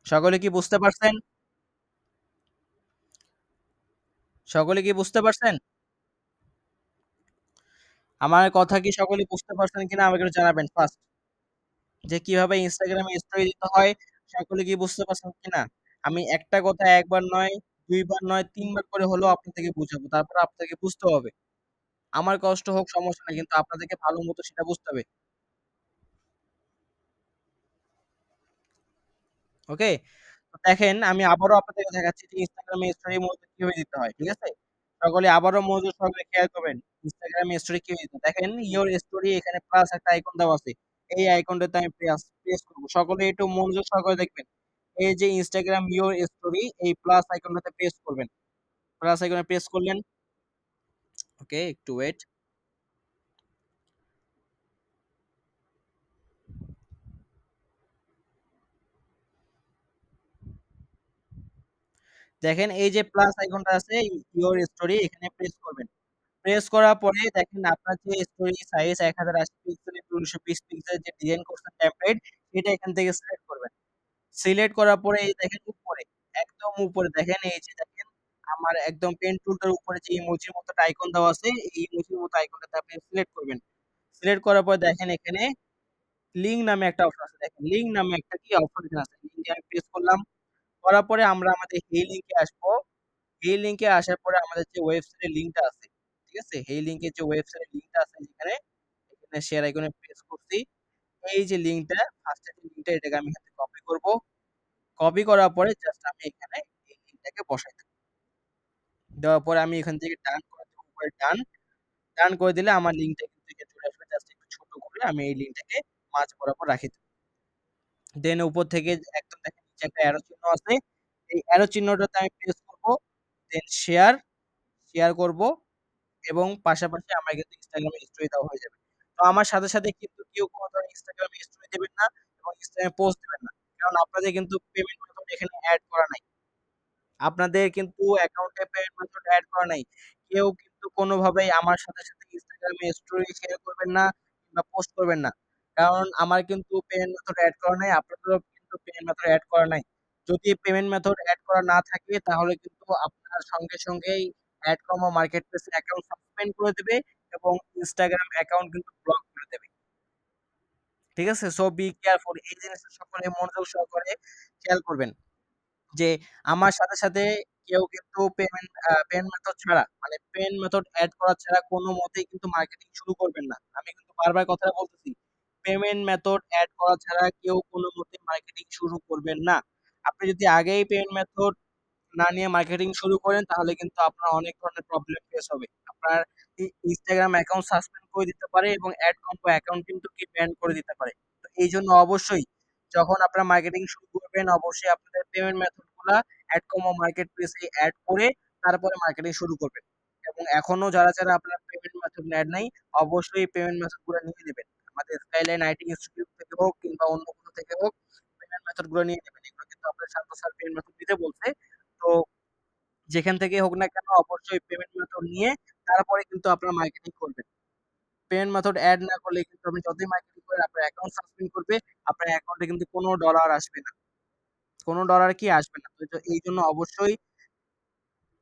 সকলে কি বুঝতে পারছেন সকলে কি বুঝতে পারছেন আমার কথা কি সকলে বুঝতে পারছেন কিনা আমাকে একটু জানাবেন ফার্স্ট যে কিভাবে ইনস্টাগ্রামে স্টোরি দিতে হয় সকলে কি বুঝতে পারছেন কিনা আমি একটা কথা একবার নয় দুইবার নয় তিনবার করে হলেও আপনাদেরকে বুঝাবো তারপর আপনাদেরকে বুঝতে হবে আমার কষ্ট হোক সমস্যা নাই কিন্তু আপনাদেরকে ভালো মতো সেটা বুঝতে হবে ওকে তো দেখেন আমি আবারও আপনাদেরকে দেখাচ্ছি যে ইনস্টাগ্রামে স্টোরি মূলত কিভাবে দিতে হয় ঠিক আছে সকলে আবারও মনোযোগ সহকারে খেয়াল করবেন ইনস্টাগ্রামে স্টোরি কিভাবে দিতে হয়। দেখেন ইওর স্টোরি এখানে প্লাস একটা আইকন দেওয়া আছে এই আইকনটাতে আমি প্রেস প্রেস করবো সকলে একটু মনোযোগ সহকারে দেখবেন এই যে ইনস্টাগ্রাম ইওর স্টোরি এই প্লাস আইকনটাতে প্রেস করবেন প্লাস আইকনে প্রেস করলেন ওকে একটু ওয়েট দেখেন এই যে প্লাস আইকনটা আছে ইওর স্টোরি এখানে প্রেস করবেন প্রেস করার পরে দেখেন আপনার যে স্টোরি সাইজ ১০৮০ পিক্সেল ১৯২০ পিক্সেল যে ডিজাইন করছেন টেমপ্লেট এটা এখান থেকে সিলেক্ট করবেন সিলেক্ট করার পরে এই দেখেন উপরে একদম উপরে দেখেন এই যে দেখেন আমার একদম পেন টুলটার উপরে যে ইমোজির মতো আইকন দেওয়া আছে এই ইমোজির মতো আইকনটাতে আপনি সিলেক্ট করবেন সিলেক্ট করার পর দেখেন এখানে লিঙ্ক নামে একটা অপশন আছে দেখেন লিঙ্ক নামে একটা কি অপশন এখানে আছে লিঙ্কে আমি প্রেস করলাম করার পরে আমরা আমাদের এই লিঙ্কে আসবো। এই লিঙ্কে আসার পরে আমাদের যে ওয়েবসাইটের লিঙ্কটা আছে, ঠিক আছে? এই লিঙ্কের যে ওয়েবসাইটের লিঙ্কটা আছে যেখানে, এখানে শেয়ার আইকনে প্রেস করছি। এই যে লিঙ্কটা, ফার্স্টের যে লিঙ্কটা এটাকে আমি এখান থেকে কপি করব। কপি করার পরে জাস্ট আমি এখানে এই লিঙ্কটাকে বসাই দেব। দেওয়ার পরে আমি এখান থেকে ডান করে দেব, উপরে ডান। ডান করে দিলে আমার লিঙ্কটা কিন্তু এখানে চলে আসবে। জাস্ট একটু ছোট করে আমি এই লিঙ্কটাকে মাঝ বরাবর রাখি দেব। দেন উপর থেকে একদম দেখেন নিচে একটা অ্যারো চিহ্ন আছে। এই অ্যারো চিহ্নটাতে আমি প্রেস করব। দেন শেয়ার, শেয়ার করব এবং পাশাপাশি আমার কিন্তু ইনস্টাগ্রামে স্টোরি দেওয়া হয়ে যাবে। তো আমার সাথে, সাথে কিন্তু কেউ কোন ধরনের ইনস্টাগ্রামে স্টোরি দিবেন না এবং ইনস্টাগ্রামে পোস্ট দিবেন না। কারণ আপনাদের কিন্তু পেমেন্ট মেথড এখানে এড করা নাই। আপনাদের কিন্তু অ্যাকাউন্টে পেমেন্ট মেথড এড করা নাই। কেউ কিন্তু কোনোভাবেই আমার সাথে, সাথে ইনস্টাগ্রামে স্টোরি শেয়ার করবেন না কিংবা পোস্ট করবেন না। কারণ আমার কিন্তু পেমেন্ট মেথড এড করা নাই, আপনাদেরও কিন্তু পেমেন্ট মেথড এড করা নাই। যদি পেমেন্ট মেথড এড করা না থাকে তাহলে কিন্তু আপনার সঙ্গে সঙ্গেই এডকমো মার্কেটপ্লেসের অ্যাকাউন্ট সাসপেন্ড করে দেবে এবং ইনস্টাগ্রাম অ্যাকাউন্ট কিন্তু ব্লক করে দেবে। ঠিক আছে? সো বি কেয়ারফুল, এই জিনিসটা সকলে মনোযোগ সহকারে খেয়াল করবেন। যে আমার সাথে, সাথে কেউ কিন্তু পেমেন্ট মেথড ছাড়া মানে পেমেন্ট মেথড এড করা ছাড়া কোনো মতেই কিন্তু মার্কেটিং শুরু করবেন না। আমি কিন্তু বারবার কথাটা বলতেছি। পেমেন্ট মেথড এড করা ছাড়া কেউ কোনো মতেই মার্কেটিং শুরু করবেন না। আপনি যদি আগেই পেমেন্ট মেথড না নিয়ে মার্কেটিং শুরু করেন তাহলে কিন্তু আপনার অনেক ধরনের প্রবলেম ফেস হবে। আপনার ইনস্টাগ্রাম অ্যাকাউন্ট সাসপেন্ড করে দিতে পারে এবং অ্যাড কম্বো অ্যাকাউন্ট কিন্তু কি ব্যান করে দিতে পারে। তো এই জন্য অবশ্যই যখন আপনারা মার্কেটিং শুরু করবেন অবশ্যই আপনাদের পেমেন্ট মেথড গুলা অ্যাড কম্বো মার্কেট প্লেসে অ্যাড করে তারপরে মার্কেটিং শুরু করবেন। এবং এখনো যারা যারা আপনার পেমেন্ট মেথড নেন নাই অবশ্যই পেমেন্ট মেথড গুলো নিয়ে নেবেন। আমাদের স্কাইলাইন আইটি ইনস্টিটিউট থেকে হোক কিংবা অন্য কোথাও থেকে হোক পেমেন্ট মেথড গুলো নিয়ে নেবেন। এগুলো কিন্তু আপনাদের শান্ত স্যার পেমেন্ট মেথড দিতে বলছে। তো যেখান থেকে হোক না কেন অবশ্যই পেমেন্ট মেথড নিয়ে তারপরে কিন্তু আপনারা মার্কেটিং করবেন। পেমেন্ট মেথড এড না করলে কিন্তু আপনি যতই মার্কেটিং করেন আপনার অ্যাকাউন্ট সাসপেন্ড করবে। আপনার অ্যাকাউন্টে কিন্তু কোনো ডলার আসবে না। কোনো ডলার কি আসবে না। তো এই জন্য অবশ্যই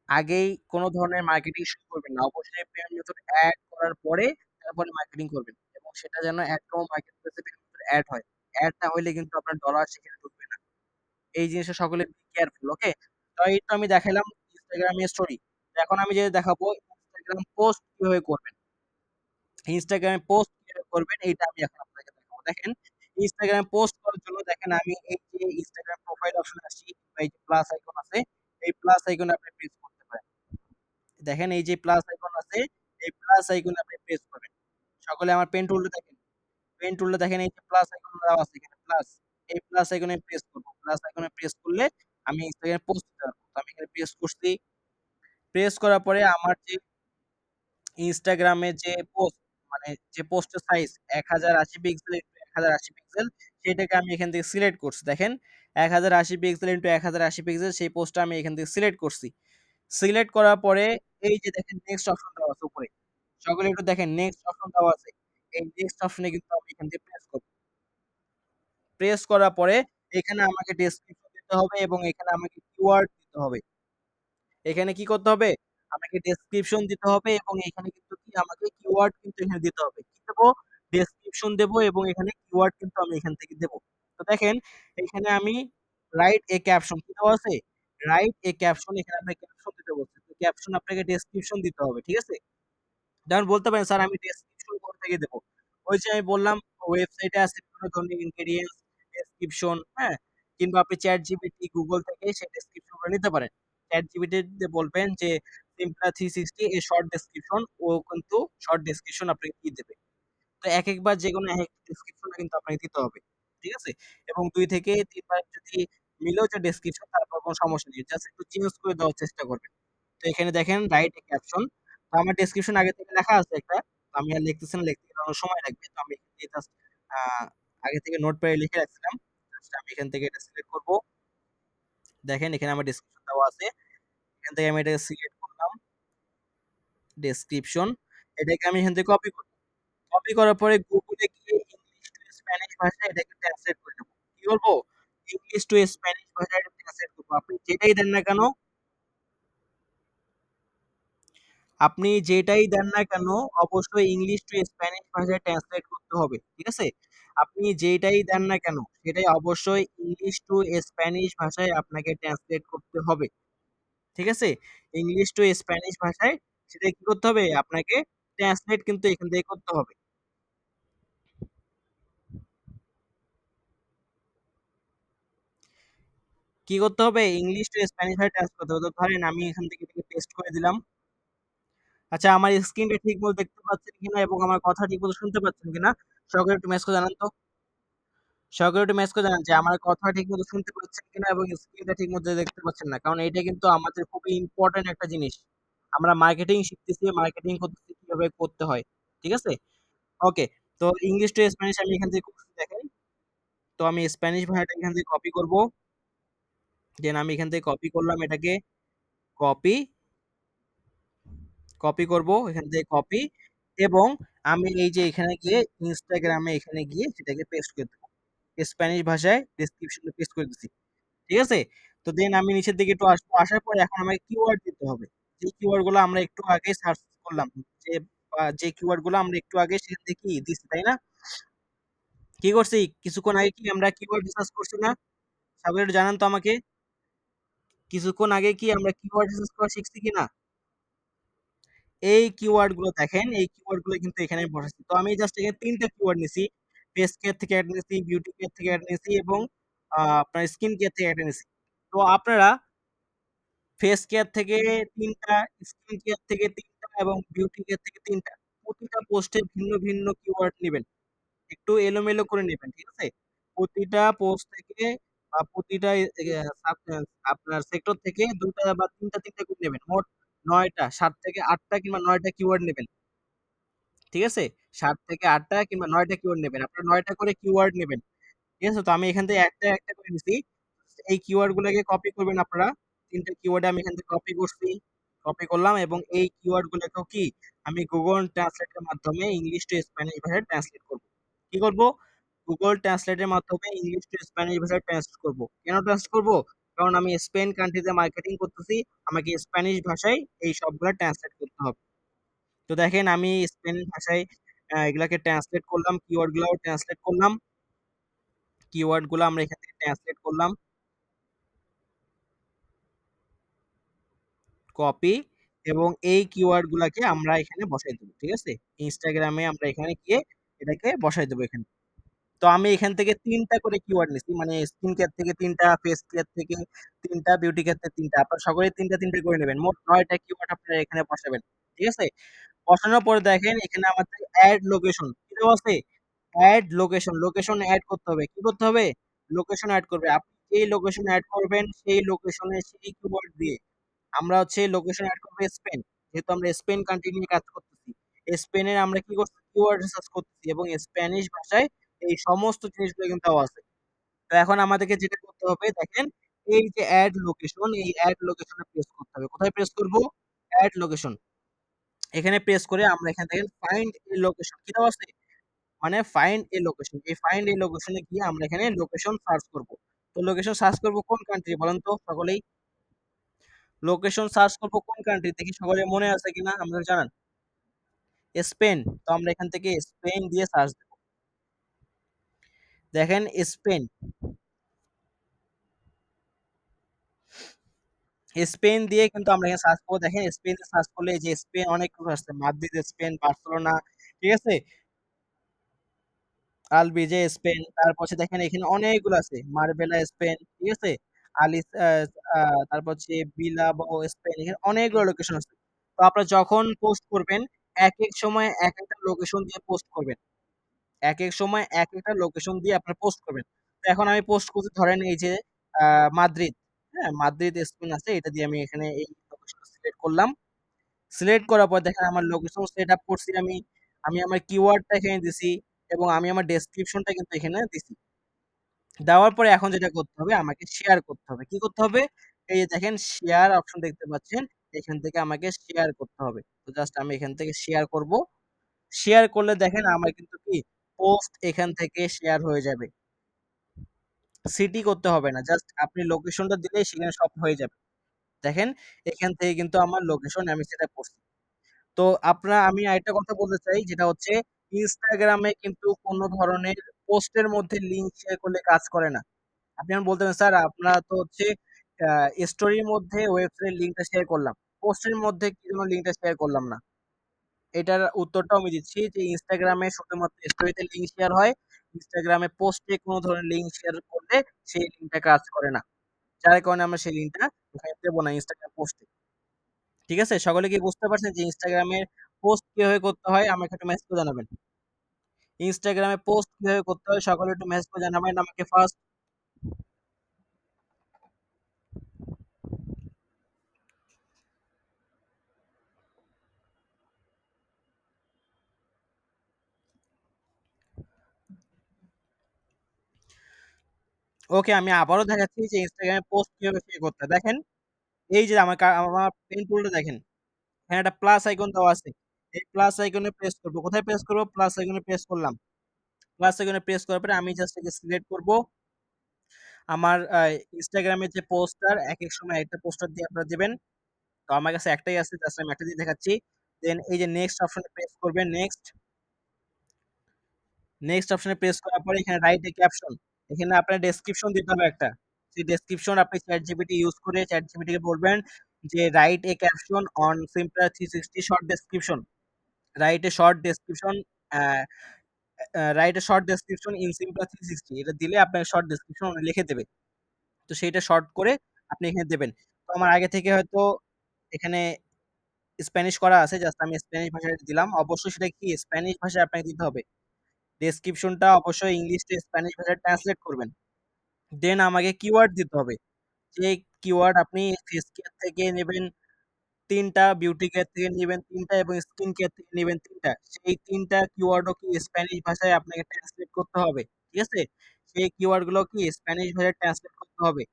আগেই কোনো ধরনের মার্কেটিং শুরু করবেন না। অবশ্যই পেমেন্ট মেথড এড করার পরে তারপরে মার্কেটিং করবেন। এবং সেটা যেন একদম মার্কেট প্লেসে পেমেন্ট মেথড এড হয়। এড না হইলে কিন্তু আপনার ডলার সেখানে ঢুকবে না। এই জিনিসটা সকলে বি কেয়ারফুল, ওকে? তো এই তো আমি দেখাইলাম ইনস্টাগ্রামে স্টোরি। এখন আমি যেটা দেখাবো ইনস্টাগ্রাম পোস্ট কিভাবে করবেন। ইনস্টাগ্রামে পোস্ট কিভাবে করবেন এইটা আমি এখন আপনাকে দেখাবো। দেখেন ইনস্টাগ্রামে পোস্ট করার জন্য দেখেন আমি এই যে ইনস্টাগ্রাম প্রোফাইল অপশন আসছি কিংবা এই যে প্লাস আইকন আছে, এই প্লাস আইকনে আপনি প্রেস করতে পারেন। দেখেন এই যে প্লাস আইকন আছে, এই প্লাস আইকনে আপনি প্রেস করবেন। সকলে আমার পেন টুলটা দেখেন। পেন টুলটা দেখেন এই যে প্লাস আইকন দেওয়া আছে এখানে প্লাস। এই প্লাস আইকনে প্রেস করব। প্লাস আইকনে প্রেস করলে আমি ইনস্টাগ্রামে পোস্ট দিতে পারবো। তো আমি এখানে প্রেস করছি। প্রেস করার পরে আমার যে ইনস্টাগ্রামে যে পোস্ট মানে যে পোস্টের সাইজ 1080 পিক্সেল ইনটু 1080 পিক্সেল সেটাকে আমি এখান থেকে সিলেক্ট করছি। দেখেন 1080 পিক্সেল ইনটু 1080 পিক্সেল সেই পোস্টটা আমি এখান থেকে সিলেক্ট করছি। সিলেক্ট করার পরে এই যে দেখেন নেক্সট অপশন দেওয়া আছে উপরে। সকলে একটু দেখেন নেক্সট অপশন দেওয়া আছে। এই নেক্সট অপশনে কিন্তু আমি এখান থেকে প্রেস করব। প্রেস করার পরে এখানে আমাকে ডেসক্রিপশন দিতে হবে এবং এখানে আমাকে কিওয়ার্ড দিতে হবে। এখানে কি করতে হবে? আমাকে ডেসক্রিপশন দিতে হবে এবং এখানে কিন্তু কি আমাকে কিওয়ার্ড কিন্তু এখানে দিতে হবে। কি দেব? ডেসক্রিপশন দেব এবং এখানে কিওয়ার্ড কিন্তু আমি এখান থেকে দেব। তো দেখেন এখানে আমি রাইট এ ক্যাপশন কি দেওয়া আছে? রাইট এ ক্যাপশন এখানে আপনাকে ক্যাপশন দিতে বলছে। তো ক্যাপশন আপনাকে ডেসক্রিপশন দিতে হবে। ঠিক আছে? যেমন বলতে পারেন স্যার আমি ডেসক্রিপশন কোথা থেকে দেব? ওই যে আমি বললাম ওয়েবসাইটে আছে বিভিন্ন ধরনের ইনগ্রেডিয়েন্টস, ডেসক্রিপশন, হ্যাঁ? কিংবা আপনি ChatGPT, Google থেকে সেই ডেসক্রিপশন গুলো নিতে পারেন। ChatGPT তে বলবেন যে Simpla 360 এর শর্ট ডেসক্রিপশন ও কিন্তু শর্ট ডেসক্রিপশন আপনাকে দিয়ে দেবে। তো একেকবার যেকোনো একেক ডেসক্রিপশন কিন্তু আপনাকে দিতে হবে। ঠিক আছে? এবং ২ থেকে ৩ বার যদি মিলেও যায় ডেসক্রিপশন তারপর কোনো সমস্যা নেই। জাস্ট একটু চেঞ্জ করে দেওয়ার চেষ্টা করবেন। তো এখানে দেখেন রাইট এ ক্যাপশন। তো আমার ডেসক্রিপশন আগে থেকে লেখা আছে একটা। তো আমি আর লিখতেছি না, লিখতে গেলে অনেক সময় লাগবে। তো আমি এখান থেকে জাস্ট আ আগে থেকে নোটপ্যাডে লিখে রাখছিলাম। জাস্ট আমি এখান থেকে এটা সিলেক্ট করব। দেখেন এখানে আমার ডেসক্রিপশন দেওয়া আছে। এখান থেকে আমি এটাকে সিলেক্ট করলাম। ডেসক্রিপশন। এটাকে আমি এখান থেকে কপি করব। কপি করার পরে গুগলে গিয়ে ইংলিশ টু স্প্যানিশ ভাষায় এটাকে ট্রান্সলেট করে নেব। কি করব? ইংলিশ টু স্প্যানিশ ভাষায় এটা ট্রান্সলেট করব। আপনি যেটাই দেন না কেন আপনি যেটাই দেন না কেন অবশ্যই ইংলিশ টু স্প্যানিশ ভাষায় ট্রান্সলেট করতে হবে। ঠিক আছে? আপনি যেটাই দেন না কেন সেটাই অবশ্যই ইংলিশ টু স্প্যানিশ ভাষায় আপনাকে ট্রান্সলেট করতে হবে। ঠিক আছে? ইংলিশ টু স্প্যানিশ ভাষায় সেটা কি করতে হবে? আপনাকে ট্রান্সলেট কিন্তু এখান থেকে করতে হবে। কি করতে হবে? ইংলিশ টু স্প্যানিশ ভাষায় ট্রান্সলেট করতে হবে। তো ধরেন আমি এখান থেকে এটাকে পেস্ট করে দিলাম। আচ্ছা, আমার স্ক্রিনটা ঠিকমতো দেখতে পাচ্ছেন কিনা এবং আমার কথা ঠিকমতো শুনতে পাচ্ছেন কিনা? সকলে একটু মেসেজ করে জানান তো। সকলে একটু মেসেজ করে জানান যে আমার কথা ঠিকমতো শুনতে পাচ্ছেন কিনা এবং স্ক্রিনটা ঠিকমতো দেখতে পাচ্ছেন না। কারণ এটা কিন্তু আমাদের খুবই ইম্পোর্টেন্ট একটা জিনিস। আমরা মার্কেটিং শিখতেছি, মার্কেটিং করতেছি কিভাবে করতে হয়। ঠিক আছে? ওকে। তো ইংলিশ টু স্প্যানিশ আমি এখান থেকে করছি দেখেন। তো আমি স্প্যানিশ ভাষাটা এখান থেকে কপি করব। দেন আমি এখান থেকে কপি করলাম এটাকে। কপি, কপি করব এখান থেকে কপি এবং আমি এই যে এখানে গিয়ে ইনস্টাগ্রামে এখানে গিয়ে সেটাকে পেস্ট করে দেব। স্প্যানিশ ভাষায় ডেসক্রিপশনে পেস্ট করে দিচ্ছি। ঠিক আছে? তো দেন আমি নিচের দিকে একটু আসবো। আসার পরে এখন আমাকে কিওয়ার্ড দিতে হবে। যে কিওয়ার্ড গুলো আমরা একটু আগে সার্চ করলাম। যে যে কিওয়ার্ড গুলো আমরা একটু আগে সেখান থেকে কি দিচ্ছি, তাই না? কি করছি? কিছুক্ষণ আগে কি আমরা কিওয়ার্ড রিসার্চ করছি না? সবাই একটু জানান তো আমাকে। কিছুক্ষণ আগে কি আমরা কিওয়ার্ড রিসার্চ করা শিখছি কিনা? এই কিওয়ার্ড গুলো দেখেন, এই কিওয়ার্ড গুলো কিন্তু এখানে বসাচ্ছি। তো আমি জাস্ট এখানে ৩ টা কিওয়ার্ড নিছি। ফেস কেয়ার থেকে একটা নিছি, বিউটি কেয়ার থেকে একটা নিছি এবং আপনার স্কিন কেয়ার থেকে একটা নিছি। তো আপনারা ফেস কেয়ার থেকে ৩ টা, স্কিন কেয়ার থেকে ৩ টা এবং বিউটি কেয়ার থেকে ৩ টা। প্রতিটা পোস্টে ভিন্ন, ভিন্ন কিওয়ার্ড নিবেন। একটু এলোমেলো করে নিবেন। ঠিক আছে? প্রতিটা পোস্ট থেকে বা প্রতিটা আপনার সেক্টর থেকে ২ টা বা ৩ টা, ৩ টা করে নেবেন। মোট ৯ টা, ৭ থেকে ৮ টা কিংবা ৯ টা কিওয়ার্ড নেবেন। ঠিক আছে? ৭ থেকে ৮ টা কিংবা ৯ টা কিওয়ার্ড নেবেন। আপনারা ৯ টা করে কিওয়ার্ড নেবেন। ঠিক আছে? তো আমি এখান থেকে একটা, একটা করে নিছি। এই কিওয়ার্ড গুলোকে কপি করবেন আপনারা। ৩ টা কিওয়ার্ড আমি এখান থেকে কপি করছি। কপি করলাম এবং এই কিওয়ার্ড গুলোকেও কি আমি Google Translate এর মাধ্যমে ইংলিশ টু স্প্যানিশ ভাষায় ট্রান্সলেট করব। কি করব? Google Translate এর মাধ্যমে ইংলিশ টু স্প্যানিশ ভাষায় ট্রান্সলেট করব। কেন ট্রান্সলেট করব? কারণ আমি স্পেন কান্ট্রিতে মার্কেটিং করতেছি। আমাকে স্প্যানিশ ভাষায় এই সবগুলা ট্রান্সলেট করতে হবে। তো দেখেন আমি স্পেন ভাষায় এগুলাকে ট্রান্সলেট করলাম, কিওয়ার্ড গুলাও ট্রান্সলেট করলাম। কিওয়ার্ড গুলো আমরা এখান থেকে ট্রান্সলেট করলাম, কপি এবং এই কিওয়ার্ড গুলাকে আমরা এখানে বসাই দেবো। ঠিক আছে? ইনস্টাগ্রামে আমরা এখানে গিয়ে এটাকে বসাই দেবো এখানে। তো আমি এখান থেকে ৩ টা করে কিওয়ার্ড নিছি। মানে স্কিন কেয়ার থেকে ৩ টা, ফেস কেয়ার থেকে ৩ টা, বিউটি কেয়ার থেকে ৩ টা। আপনারা সকলেই ৩ টা, ৩ টা করে নেবেন। মোট ৯ টা কিওয়ার্ড আপনারা এখানে বসাবেন। ঠিক আছে? বসানোর পরে দেখেন এখানে আমাদের এড লোকেশন কি দেওয়া আছে? এড লোকেশন, লোকেশন এড করতে হবে। কি করতে হবে? লোকেশন এড করবে। আপনি যেই লোকেশন এড করবেন সেই লোকেশনে সেই কিওয়ার্ড দিয়ে আমরা হচ্ছে লোকেশন এড করব স্পেন। যেহেতু আমরা স্পেন কান্ট্রি নিয়ে কাজ করতেছি। স্পেনের আমরা কি করছি? কিওয়ার্ড রিসার্চ করতেছি এবং স্প্যানিশ ভাষায় এই সমস্ত জিনিসগুলো কিন্তু দেওয়া আছে। তো এখন আমাদেরকে যেটা করতে হবে দেখেন, এই যে এড লোকেশন, এই এড লোকেশনে প্রেস করতে হবে। কোথায় প্রেস করব? Add location. এখানে প্রেস করে আমরা এখান থেকে ফাইন্ড এ লোকেশন কি দেওয়া আছে? মানে ফাইন্ড এ লোকেশন। এই ফাইন্ড এ লোকেশনে গিয়ে আমরা এখানে লোকেশন সার্চ করব। তো লোকেশন সার্চ করব কোন কান্ট্রি বলেন তো সকলেই? লোকেশন সার্চ করব কোন কান্ট্রি দেখি সকলের মনে আছে কিনা আমাদের জানান। স্পেন। তো আমরা এখান থেকে স্পেন দিয়ে সার্চ দেব। দেখেন স্পেন। স্পেন দিয়ে কিন্তু আমরা এখানে সার্চ করব। দেখেন স্পেন সার্চ করলে এই যে স্পেন অনেক কিছু আসছে। মাদ্রিদ স্পেন, বার্সেলোনা, ঠিক আছে? আলবিজে স্পেন, তারপর হচ্ছে দেখেন এখানে অনেকগুলো আছে। মার্বেলা স্পেন, ঠিক আছে? আলিস তারপর হচ্ছে বিলাবাও স্পেন, এখানে অনেকগুলো লোকেশন আছে। তো আপনারা যখন পোস্ট করবেন, একেক সময় একেকটা লোকেশন দিয়ে পোস্ট করবেন। একেক সময় একেকটা লোকেশন দিয়ে আপনারা পোস্ট করবেন। তো এখন আমি পোস্ট করছি ধরেন এই যে মাদ্রিদ, হ্যাঁ? মাদ্রিদ স্পেন আছে। এটা দিয়ে আমি এখানে এই লোকেশনটা সিলেক্ট করলাম। সিলেক্ট করার পর দেখেন আমার লোকেশন সেট আপ করছি আমি। আমি আমার কিওয়ার্ডটা এখানে দিছি এবং আমি আমার ডেসক্রিপশনটা কিন্তু এখানে দিছি। দেওয়ার পরে এখন যেটা করতে হবে আমাকে শেয়ার করতে হবে। কি করতে হবে? এই যে দেখেন শেয়ার অপশন দেখতে পাচ্ছেন। এখান থেকে আমাকে শেয়ার করতে হবে। তো জাস্ট আমি এখান থেকে শেয়ার করব। শেয়ার করলে দেখেন আমার কিন্তু কি পোস্ট এখান থেকে শেয়ার হয়ে যাবে। সিটি করতে হবে না। জাস্ট আপনি লোকেশনটা দিলেই সেখানে সব হয়ে যাবে। দেখেন এখান থেকে কিন্তু আমার লোকেশন আমি সেটআপ করছি। তো আমি আরেকটা কথা বলতে চাই যেটা হচ্ছে Instagram এ কিন্তু কোন ধরনের পোস্টের মধ্যে লিঙ্ক শেয়ার করলে কাজ করে না। আপনি এখন বলতে পারেন, স্যার আপনারা তো হচ্ছে স্টোরির মধ্যে ওয়েবসাইটের লিঙ্কটা শেয়ার করলাম, পোস্টের মধ্যে কি জন্য লিঙ্কটা শেয়ার করলাম না? এটার উত্তরটাও আমি দিচ্ছি যে ইনস্টাগ্রামে শুধুমাত্র স্টোরিতে লিঙ্ক শেয়ার হয়, ইনস্টাগ্রামে পোস্টে কোনো ধরনের লিঙ্ক শেয়ার করলে সেই লিঙ্কটা কাজ করে না, যার কারণে আমরা সেই লিঙ্কটা ওখানে দেবো না ইনস্টাগ্রাম পোস্টে। ঠিক আছে, সকলে কি বুঝতে পারছেন যে ইনস্টাগ্রামের পোস্ট কিভাবে করতে হয়? আমাকে একটু মেসেজ করে জানাবেন। ইনস্টাগ্রামে পোস্ট কিভাবে করতে হয় সকলে একটু মেসেজ করে জানাবেন আমাকে ফার্স্ট। ওকে, আমি আবারও দেখাচ্ছি যে ইনস্টাগ্রামে পোস্ট কিভাবে শেয়ার করতে হয়। দেখেন, এই যে আমার পেন টুলটা দেখেন, এখানে একটা প্লাস আইকন দেওয়া আছে। এই প্লাস আইকনে প্রেস করব। কোথায় প্রেস করব? প্লাস আইকনে প্রেস করলাম। প্লাস আইকনে প্রেস করার পরে আমি জাস্ট একে সিলেক্ট করব। আমার ইনস্টাগ্রামের যে পোস্টার, একেক সময় একটা পোস্টার দিয়ে আপনারা দিবেন। তো আমার কাছে একটাই আছে, জাস্ট আমি একটা দিয়ে দেখাচ্ছি। দেন এই যে নেক্সট অপশনে প্রেস করবেন, নেক্সট। নেক্সট অপশনে প্রেস করার পরে এখানে রাইট এ ক্যাপশন, এখানে আপনার ডেসক্রিপশন দিতে হবে একটা। সেই ডেসক্রিপশন আপনি চ্যাট জিপিটি ইউজ করে চ্যাট জিপিটি কে বলবেন যে write a caption on Simpla 360 short description, write a short description, write a short description in Simpla 360, এটা দিলে আপনার শর্ট ডেসক্রিপশন লিখে দেবে। তো সেইটা শর্ট করে আপনি এখানে দেবেন। তো আমার আগে থেকে হয়তো এখানে স্প্যানিশ করা আছে, জাস্ট আমি স্প্যানিশ ভাষায় দিলাম। অবশ্যই সেটা কি স্প্যানিশ ভাষায় আপনাকে দিতে হবে। ডেসক্রিপশনটা অবশ্যই ইংলিশ টু স্প্যানিশ ভাষায় ট্রান্সলেট করবেন। দেন আমাকে কিওয়ার্ড দিতে হবে। যে কিওয়ার্ড আপনি ফেস কেয়ার থেকে নেবেন ৩ টা, বিউটি কেয়ার থেকে নিবেন ৩ টা এবং স্কিন কেয়ার থেকে নিবেন ৩ টা। সেই ৩ টা কিওয়ার্ডও কি স্প্যানিশ ভাষায় আপনাকে ট্রান্সলেট করতে হবে। ঠিক আছে? সেই কিওয়ার্ড গুলো কি স্প্যানিশ ভাষায় ট্রান্সলেট করতে হবে।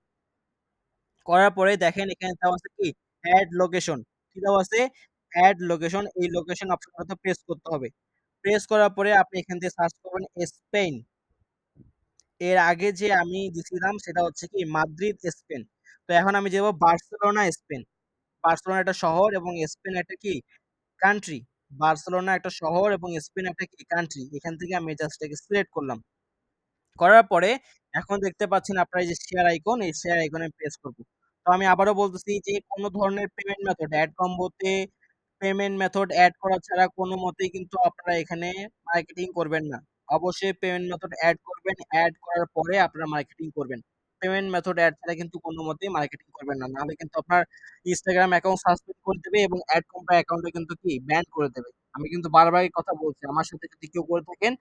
করার পরে দেখেন এখানে দেওয়া আছে কি এড লোকেশন। কি দেওয়া আছে? Add location. এই লোকেশন অপশনটাতে প্রেস করতে হবে। প্রেস করার পরে আপনি এখান থেকে সার্চ করবেন স্পেন। এর আগে যে আমি দিছিলাম সেটা হচ্ছে কি মাদ্রিদ, স্পেন। তো এখন আমি যাব বার্সেলোনা, স্পেন। বার্সেলোনা একটা শহর এবং স্পেন একটা কি কান্ট্রি। বার্সেলোনা একটা শহর এবং স্পেন একটা কি কান্ট্রি। এখান থেকে আমি জাস্ট এটাকে সিলেক্ট করলাম। করার পরে এখন দেখতে পাচ্ছেন আপনারা এই যে শেয়ার আইকন, এই শেয়ার আইকনে প্রেস করব। তো আমি আবারও বলতেছি যে কোন ধরনের পেমেন্ট মেথড এড কম্বোতে পেমেন্ট মেথড এড করা ছাড়া কোনো মতেই কিন্তু আপনারা এখানে মার্কেটিং করবেন না। অবশ্যই পেমেন্ট মেথড এড করবেন, এড করার পরে আপনারা মার্কেটিং করবেন। পেমেন্ট মেথড এড ছাড়া কিন্তু কোনো মতেই মার্কেটিং করবেন না, নাহলে কিন্তু আপনার ইনস্টাগ্রাম অ্যাকাউন্ট সাসপেন্ড করে দেবে এবং অ্যাড কোম্পানি অ্যাকাউন্টে কিন্তু কি ব্যান করে দেবে। আমি কিন্তু বারবারই কথা বলছি, আমার সাথে যদি কেউ করে থাকেন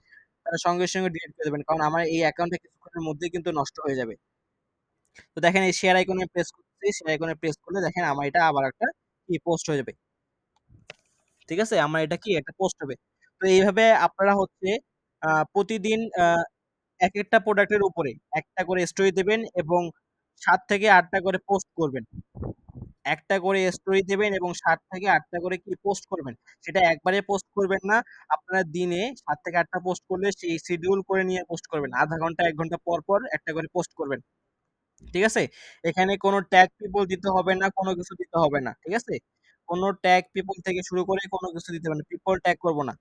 তারা সঙ্গে সঙ্গে ডিলিট করে দেবেন, কারণ আমার এই অ্যাকাউন্টটা কিছুক্ষণের মধ্যেই কিন্তু নষ্ট হয়ে যাবে। তো দেখেন এই শেয়ার আইকনে প্রেস করতেছি, শেয়ার আইকনে প্রেস করলে দেখেন আমার এটা আবার একটা কি পোস্ট হয়ে যাবে। ঠিক আছে, আমার এটা কি একটা পোস্ট হবে। তো এইভাবে আপনারা হচ্ছে প্রতিদিন এক একটা প্রোডাক্টের উপরে একটা করে স্টোরি দেবেন এবং ৭ থেকে ৮টা করে পোস্ট করবেন। একটা করে স্টোরি দেবেন এবং ৭ থেকে ৮টা করে কি পোস্ট করবেন। সেটা একবারে পোস্ট করবেন না। আপনারা দিনে ৭ থেকে ৮টা পোস্ট করলে সেই শিডিউল করে নিয়ে পোস্ট করবেন। ০.৫ ঘন্টা ১ ঘন্টা পর, পর একটা করে পোস্ট করবেন। ঠিক আছে? এখানে কোনো ট্যাগ পিপল দিতে হবে না, কোনো কিছু দিতে হবে না। ঠিক আছে? কোনো ট্যাগ পিপল থেকে শুরু করে কোনো কিছু দিতে হবে না। পিপল ট্যাগ করব না।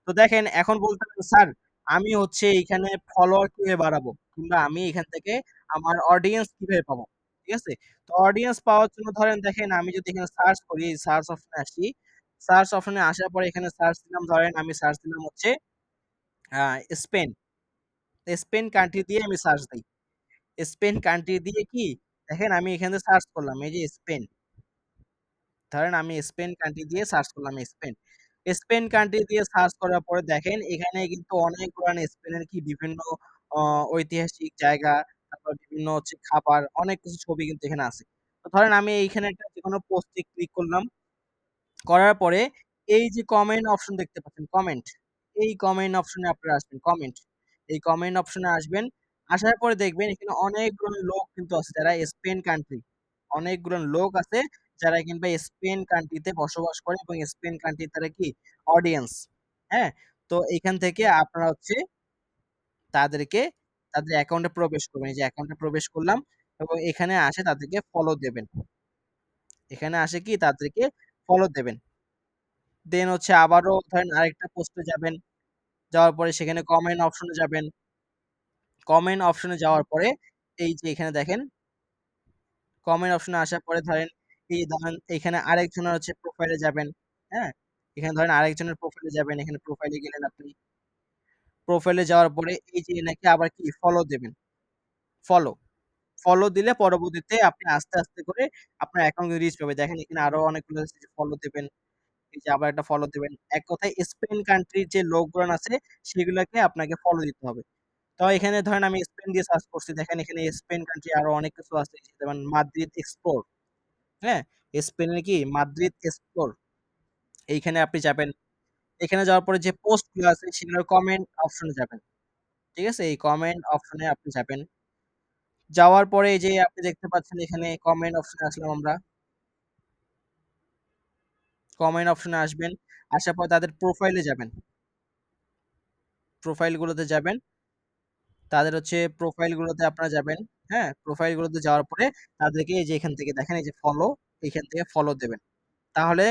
তো দেখেন এখন বলতে পারেন, স্যার আমি হচ্ছে এইখানে ফলোয়ার কিভাবে বাড়াবো? কিংবা আমি এখান থেকে আমার অডিয়েন্স কিভাবে পাবো? ঠিক আছে? তো অডিয়েন্স পাওয়ার জন্য ধরেন দেখেন আমি যদি এখানে সার্চ করি, এই সার্চ অপশনে আসি। সার্চ অপশনে আসার পরে এখানে সার্চ দিলাম, ধরেন আমি সার্চ দিলাম হচ্ছে আ স্পেন। স্পেন কান্ট্রি দিয়ে আমি সার্চ দেই। স্পেন কান্ট্রি দিয়ে কি দেখেন আমি এখানে সার্চ করলাম এই যে স্পেন। ধরেন আমি স্পেন কান্ট্রি দিয়ে সার্চ করলাম স্পেন। স্পেন কান্ট্রি দিয়ে সার্চ করার পরে দেখেন এখানে কিন্তু অনেকগুলান স্পেনের কি বিভিন্ন অ ঐতিহাসিক জায়গা, তারপর বিভিন্ন হচ্ছে খাবার, অনেক কিছু ছবি কিন্তু এখানে আছে। তো ধরেন আমি এইখানে একটা যেকোনো পোস্টে ক্লিক করলাম। করার পরে এই যে কমেন্ট অপশন দেখতে পাচ্ছেন, কমেন্ট। এই কমেন্ট অপশনে আপনারা আসবেন, কমেন্ট। এই কমেন্ট অপশনে আসবেন। আসার পরে দেখবেন এখানে অনেকগুলো লোক কিন্তু আছে যারা স্পেন কান্ট্রি। অনেকগুলো লোক আছে যারা কিংবা স্পেন কান্ট্রিতে বসবাস করে এবং স্পেন কান্ট্রির তারা কি অডিয়েন্স। হ্যাঁ? তো এখান থেকে আপনারা হচ্ছে তাদেরকে তাদের অ্যাকাউন্টে প্রবেশ করবেন। এই যে অ্যাকাউন্টে প্রবেশ করলাম এবং এখানে আসে তাদেরকে ফলো দেবেন। এখানে আসে কি তাদেরকে ফলো দেবেন। দেন হচ্ছে আবারও ধরেন আরেকটা পোস্টে যাবেন। যাওয়ার পরে সেখানে কমেন্ট অপশনে যাবেন। কমেন্ট অপশনে যাওয়ার পরে এই যে এখানে দেখেন, কমেন্ট অপশনে আসার পরে ধরেন এই ধরেন এখানে আরেকজনের হচ্ছে প্রোফাইলে যাবেন। হ্যাঁ, এখানে ধরেন আরেকজনের প্রোফাইলে যাবেন, এখানে প্রোফাইলে গেলেন আপনি। প্রোফাইলে যাওয়ার পরে এই যে নাকি আবার কি ফলো দেবেন, ফলো ফলো দিলে পরবর্তীতে আপনি আস্তে আস্তে করে আপনার অ্যাকাউন্ট রিচ পাবে। দেখেন এখানে আরো অনেকগুলো আছে যে ফলো দেবেন, এই যে আবার একটা ফলো দিবেন। এক কথায় স্পেন কান্ট্রির যে লোকগুলো আছে সেগুলাকে আপনাকে ফলো দিতে হবে। তো এখানে ধরেন আমি স্পেন দিয়ে সার্চ করছি। দেখেন এখানে স্পেন কান্ট্রি আরো অনেক কিছু আছে। যেমন মাদ্রিদ এক্সপ্লোর, হ্যাঁ? স্পেনের কি মাদ্রিদ এক্সপ্লোর। এইখানে আপনি যাবেন। এখানে যাওয়ার পরে যে পোস্ট গুলো আছে সেগুলোর কমেন্ট অপশনে যাবেন। ঠিক আছে? এই কমেন্ট অপশনে আপনি যাবেন। যাওয়ার পরে এই যে আপনি দেখতে পাচ্ছেন এখানে কমেন্ট অপশনে আসলাম আমরা। কমেন্ট অপশনে আসবেন। আসার পর তাদের প্রোফাইলে যাবেন। প্রোফাইল গুলোতে যাবেন। তাদের হচ্ছে প্রোফাইল গুলোতে আপনারা যাবেন। হ্যাঁ? প্রোফাইল গুলোতে যাওয়ার পরে তাদেরকে এই যে এখান থেকে দেখেন এই যে ফলো, এখান থেকে ফলো দেবেন। তাহলে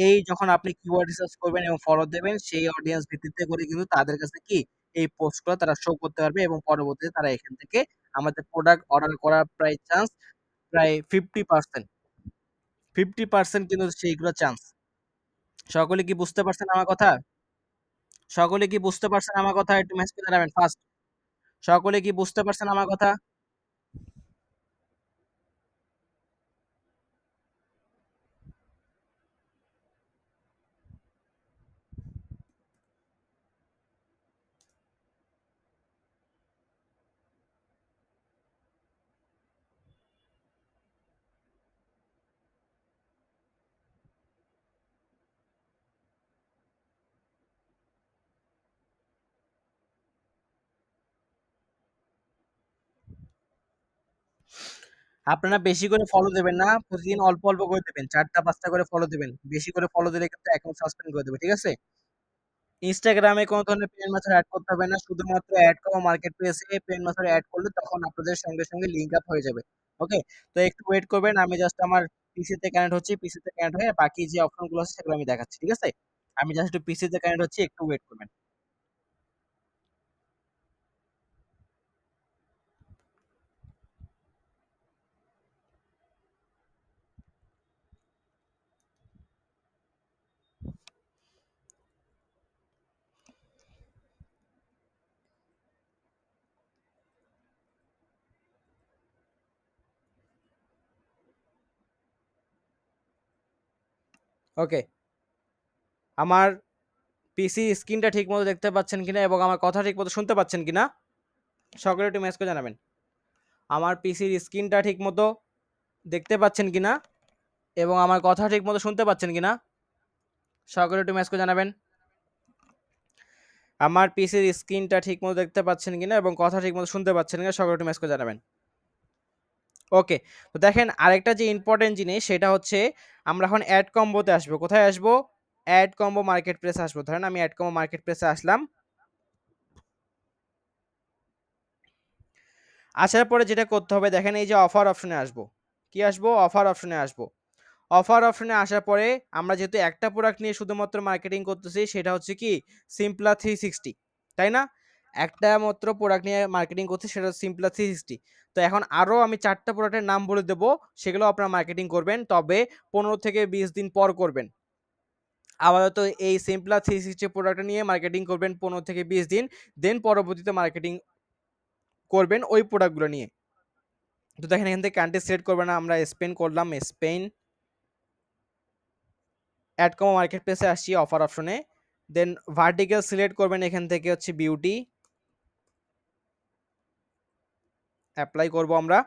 এই যখন আপনি কিওয়ার্ড রিসার্চ করবেন এবং ফলো দেবেন সেই অডিয়েন্স ভিত্তিতে করে কিন্তু তাদের কাছে কি এই পোস্ট গুলো তারা শো করতে পারবে এবং পরবর্তীতে তারা এখান থেকে আমাদের প্রোডাক্ট অর্ডার করার প্রায় চান্স প্রায় 50%, 50% কিন্তু সেইগুলো চান্স। সকলে কি বুঝতে পারছেন আমার কথা? সকলে কি বুঝতে পারছেন আমার কথা? একটু মেসেজ করে জানাবেন ফার্স্ট। সকলে কি বুঝতে পারছেন আমার কথা? আপনারা বেশি করে ফলো দিবেন না। প্রতিদিন অল্প, অল্প করে দিবেন। ৪ টা ৫ টা করে ফলো দিবেন। বেশি করে ফলো দিলে কিন্তু অ্যাকাউন্ট সাসপেন্ড করে দেবে। ঠিক আছে? Instagram এ কোন ধরনের পেইড মেথড এড করতে হবে না। শুধুমাত্র এড কমা মার্কেট প্লেস এ পেইড মেথড এড করলে তখন আপনাদের সঙ্গে, সঙ্গে লিংক আপ হয়ে যাবে। ওকে? তো একটু ওয়েট করবেন। আমি জাস্ট আমার পিসি তে কানেক্ট হচ্ছি। পিসি তে কানেক্ট হয়ে বাকি যে অপশন গুলো আছে সেগুলো আমি দেখাচ্ছি। ঠিক আছে? আমি জাস্ট একটু পিসি তে কানেক্ট হচ্ছি। একটু ওয়েট করবেন। ওকে। আমার পিসি স্ক্রিনটা ঠিকমতো দেখতে পাচ্ছেন কিনা এবং আমার কথা ঠিকমতো শুনতে পাচ্ছেন কিনা? সকলে একটু মেসেজ করে জানাবেন। আমার পিসির স্ক্রিনটা ঠিকমতো দেখতে পাচ্ছেন কিনা এবং আমার কথা ঠিকমতো শুনতে পাচ্ছেন কিনা? সকলে একটু মেসেজ করে জানাবেন। আমার পিসির স্ক্রিনটা ঠিকমতো দেখতে পাচ্ছেন কিনা এবং কথা ঠিকমতো শুনতে পাচ্ছেন কিনা? সকলে একটু মেসেজ করে জানাবেন। ওকে। তো দেখেন আরেকটা যে ইম্পোর্টেন্ট জিনিস সেটা হচ্ছে আমরা এখন এড কম্বোতে আসবো। কোথায় আসবো? এড কম্বো মার্কেট প্লেসে আসবো। ধরেন আমি এড কম্বো মার্কেট প্লেসে আসলাম। আসার পরে যেটা করতে হবে দেখেন এই যে অফার অপশনে আসবো। কি আসবো? অফার অপশনে আসবো। অফার অপশনে আসার পরে আমরা যেহেতু একটা প্রোডাক্ট নিয়ে শুধুমাত্র মার্কেটিং করতেছি সেটা হচ্ছে কি সিম্পলা 360, তাই না? একটা মাত্র প্রোডাক্ট নিয়ে মার্কেটিং করছি সেটা হচ্ছে সিম্পলা 360। তো এখন আরো আমি ৪ টা প্রোডাক্টের নাম বলে দেব, সেগুলো আপনারা মার্কেটিং করবেন। তবে ১৫ থেকে ২০ দিন পর করবেন। আপাতত এই সিম্পলা 360 প্রোডাক্টটা নিয়ে মার্কেটিং করবেন ১৫ থেকে ২০ দিন। দেন পরবর্তীতে মার্কেটিং করবেন ওই প্রোডাক্টগুলো নিয়ে। তো দেখেন এখান থেকে কান্ট্রি সিলেক্ট করবেন না, আমরা স্পেন করলাম, স্পেন। অ্যাড কমা মার্কেট প্লেসে আসছি অফার অপশনে। দেন ভার্টিক্যাল সিলেক্ট করবেন, এখান থেকে হচ্ছে বিউটি অ্যাপ্লাই করব আমরা।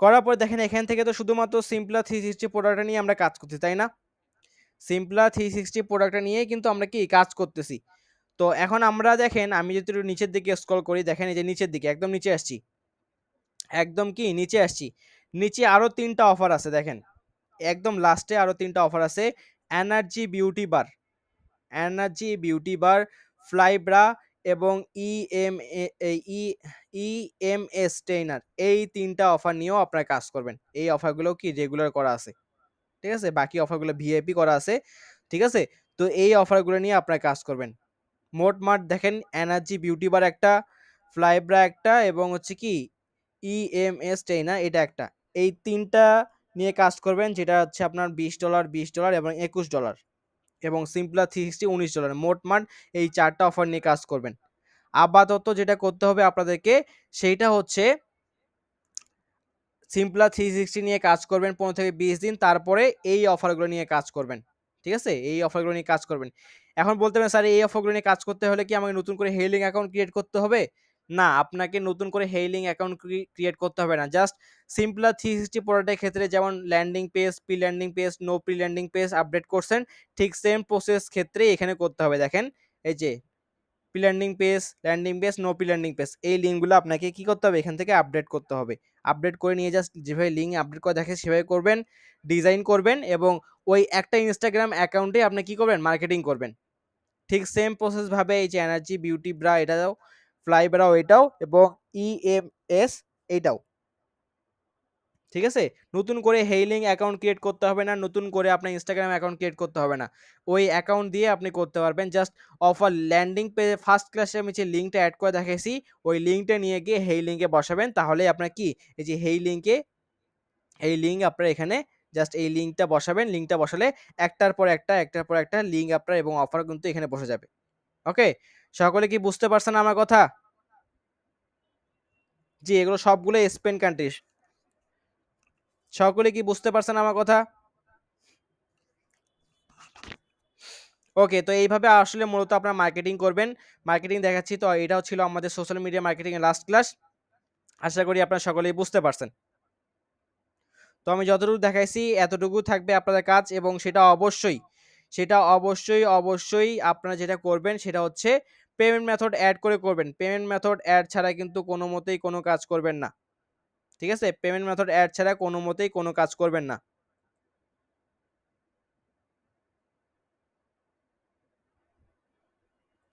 করার পর দেখেন এখান থেকে তো শুধুমাত্র সিম্পলা 360 প্রোডাক্টটা নিয়ে আমরা কাজ করতেছি, তাই না? সিম্পলা 360 প্রোডাক্টটা নিয়ে কিন্তু আমরা কি কাজ করতেছি। তো এখন আমরা দেখেন আমি যদি একটু নিচের দিকে স্ক্রল করি, দেখেন এই যে নিচের দিকে একদম নিচে আসছি। একদম কি নিচে আসছি। নিচে আরো ৩ টা অফার আছে দেখেন। একদম লাস্টে আরো 3 টা অফার আছে। এনার্জি বিউটি বার, এনার্জি বিউটি বার, ফ্লাই ব্রা এবং ইএমএস ট্রেনার, এই ৩ টা অফার নিয়েও আপনারা কাজ করবেন। এই অফারগুলো কি রেগুলার করা আছে। ঠিক আছে? বাকি অফারগুলো ভিআইপি করা আছে। ঠিক আছে? তো এই অফারগুলো নিয়ে আপনারা কাজ করবেন। মোটমাট দেখেন এনার্জি বিউটি বার একটা, ফ্লাইব্রা একটা এবং হচ্ছে কি ইএমএস টেইনা এটা একটা। এই ৩টা নিয়ে কাজ করবেন, যেটা হচ্ছে আপনার $20, $20 এবং $21 এবং সিম্পলা 360 $19। মোটমাট এই 4টা অফার নিয়ে কাজ করবেন। আপাতত যেটা করতে হবে আপনাদেরকে সেইটা হচ্ছে সিম্পলা 360 নিয়ে কাজ করবেন 15 থেকে 20 দিন, তারপরে এই অফারগুলো নিয়ে কাজ করবেন। ঠিক আছে? এই অফারগুলো নিয়ে কাজ করবেন। এখন বলতে পারেন স্যার এই অফারগুলো নিয়ে কাজ করতে হলে কি আমাকে নতুন করে হেইলিং অ্যাকাউন্ট ক্রিয়েট করতে হবে? না, আপনাকে নতুন করে হেইলিং অ্যাকাউন্ট ক্রিয়েট করতে হবে না। জাস্ট সিম্পলা 360 প্রোডাক্টের ক্ষেত্রে যেমন landing page, pre landing page, no pre landing page update করছেন, ঠিক সেম প্রসেস ক্ষেত্রেই এখানে করতে হবে। দেখেন এই যে pre landing page, landing page, no pre landing page, এই লিঙ্কগুলো আপনাকে কি করতে হবে এখান থেকে আপডেট করতে হবে। আপডেট করে নিয়ে জাস্ট যেভাবে লিঙ্ক আপডেট করে দেখে সেভাবে করবেন, ডিজাইন করবেন এবং ওই একটা ইনস্টাগ্রাম অ্যাকাউন্টে আপনি কি করবেন মার্কেটিং করবেন। ঠিক সেম প্রসেস ভাবে এই যে এনার্জি বিউটি ব্রা এটাও, ফ্লাই ব্রাও এটাও এবং ইএমএস এইটাও। ঠিক আছে? নতুন করে হেইলিং অ্যাকাউন্ট ক্রিয়েট করতে হবে না, নতুন করে আপনার ইনস্টাগ্রাম অ্যাকাউন্ট ক্রিয়েট করতে হবে না। ওই অ্যাকাউন্ট দিয়ে আপনি করতে পারবেন। জাস্ট অফার ল্যান্ডিং পেজে ফার্স্ট ক্লাসে আমি যে লিঙ্কটা এড করে দেখাইছি, ওই লিঙ্কটা নিয়ে গিয়ে হেইলিংয়ে বসাবেন। তাহলেই আপনার কি এই যে হেইলিংকে, এই লিঙ্ক আপনার এখানে জাস্ট এই লিঙ্কটা বসাবেন। লিঙ্কটা বসালে একটার পর একটা, একটার পর একটা লিঙ্ক আপনার এবং অফার কিন্তু এখানে বসে যাবে। ওকে? সকলে কি বুঝতে পারছেন আমার কথা? জি, এগুলো সবগুলো স্পেন কান্ট্রি। সকলে কি বুঝতে পারছেন আমার কথা? ওকে, তো এইভাবে আসলে মূলত আপনারা মার্কেটিং করবেন। মার্কেটিং দেখাচ্ছি, তো এটাও ছিল আমাদের সোশ্যাল মিডিয়া মার্কেটিং এর লাস্ট ক্লাস। আশা করি আপনারা সকলেই বুঝতে পারছেন। তো আমি যতটুকু দেখাইছি এতটুকু থাকবে আপনাদের কাজ এবং সেটা অবশ্যই আপনারা যেটা করবেন সেটা হচ্ছে পেমেন্ট মেথড এড করে করবেন। পেমেন্ট মেথড এড ছাড়া কিন্তু কোনো মতেই কোনো কাজ করবেন না। ঠিক আছে? পেমেন্ট মেথড এড ছাড়া কোনো মতেই কোনো কাজ করবেন না।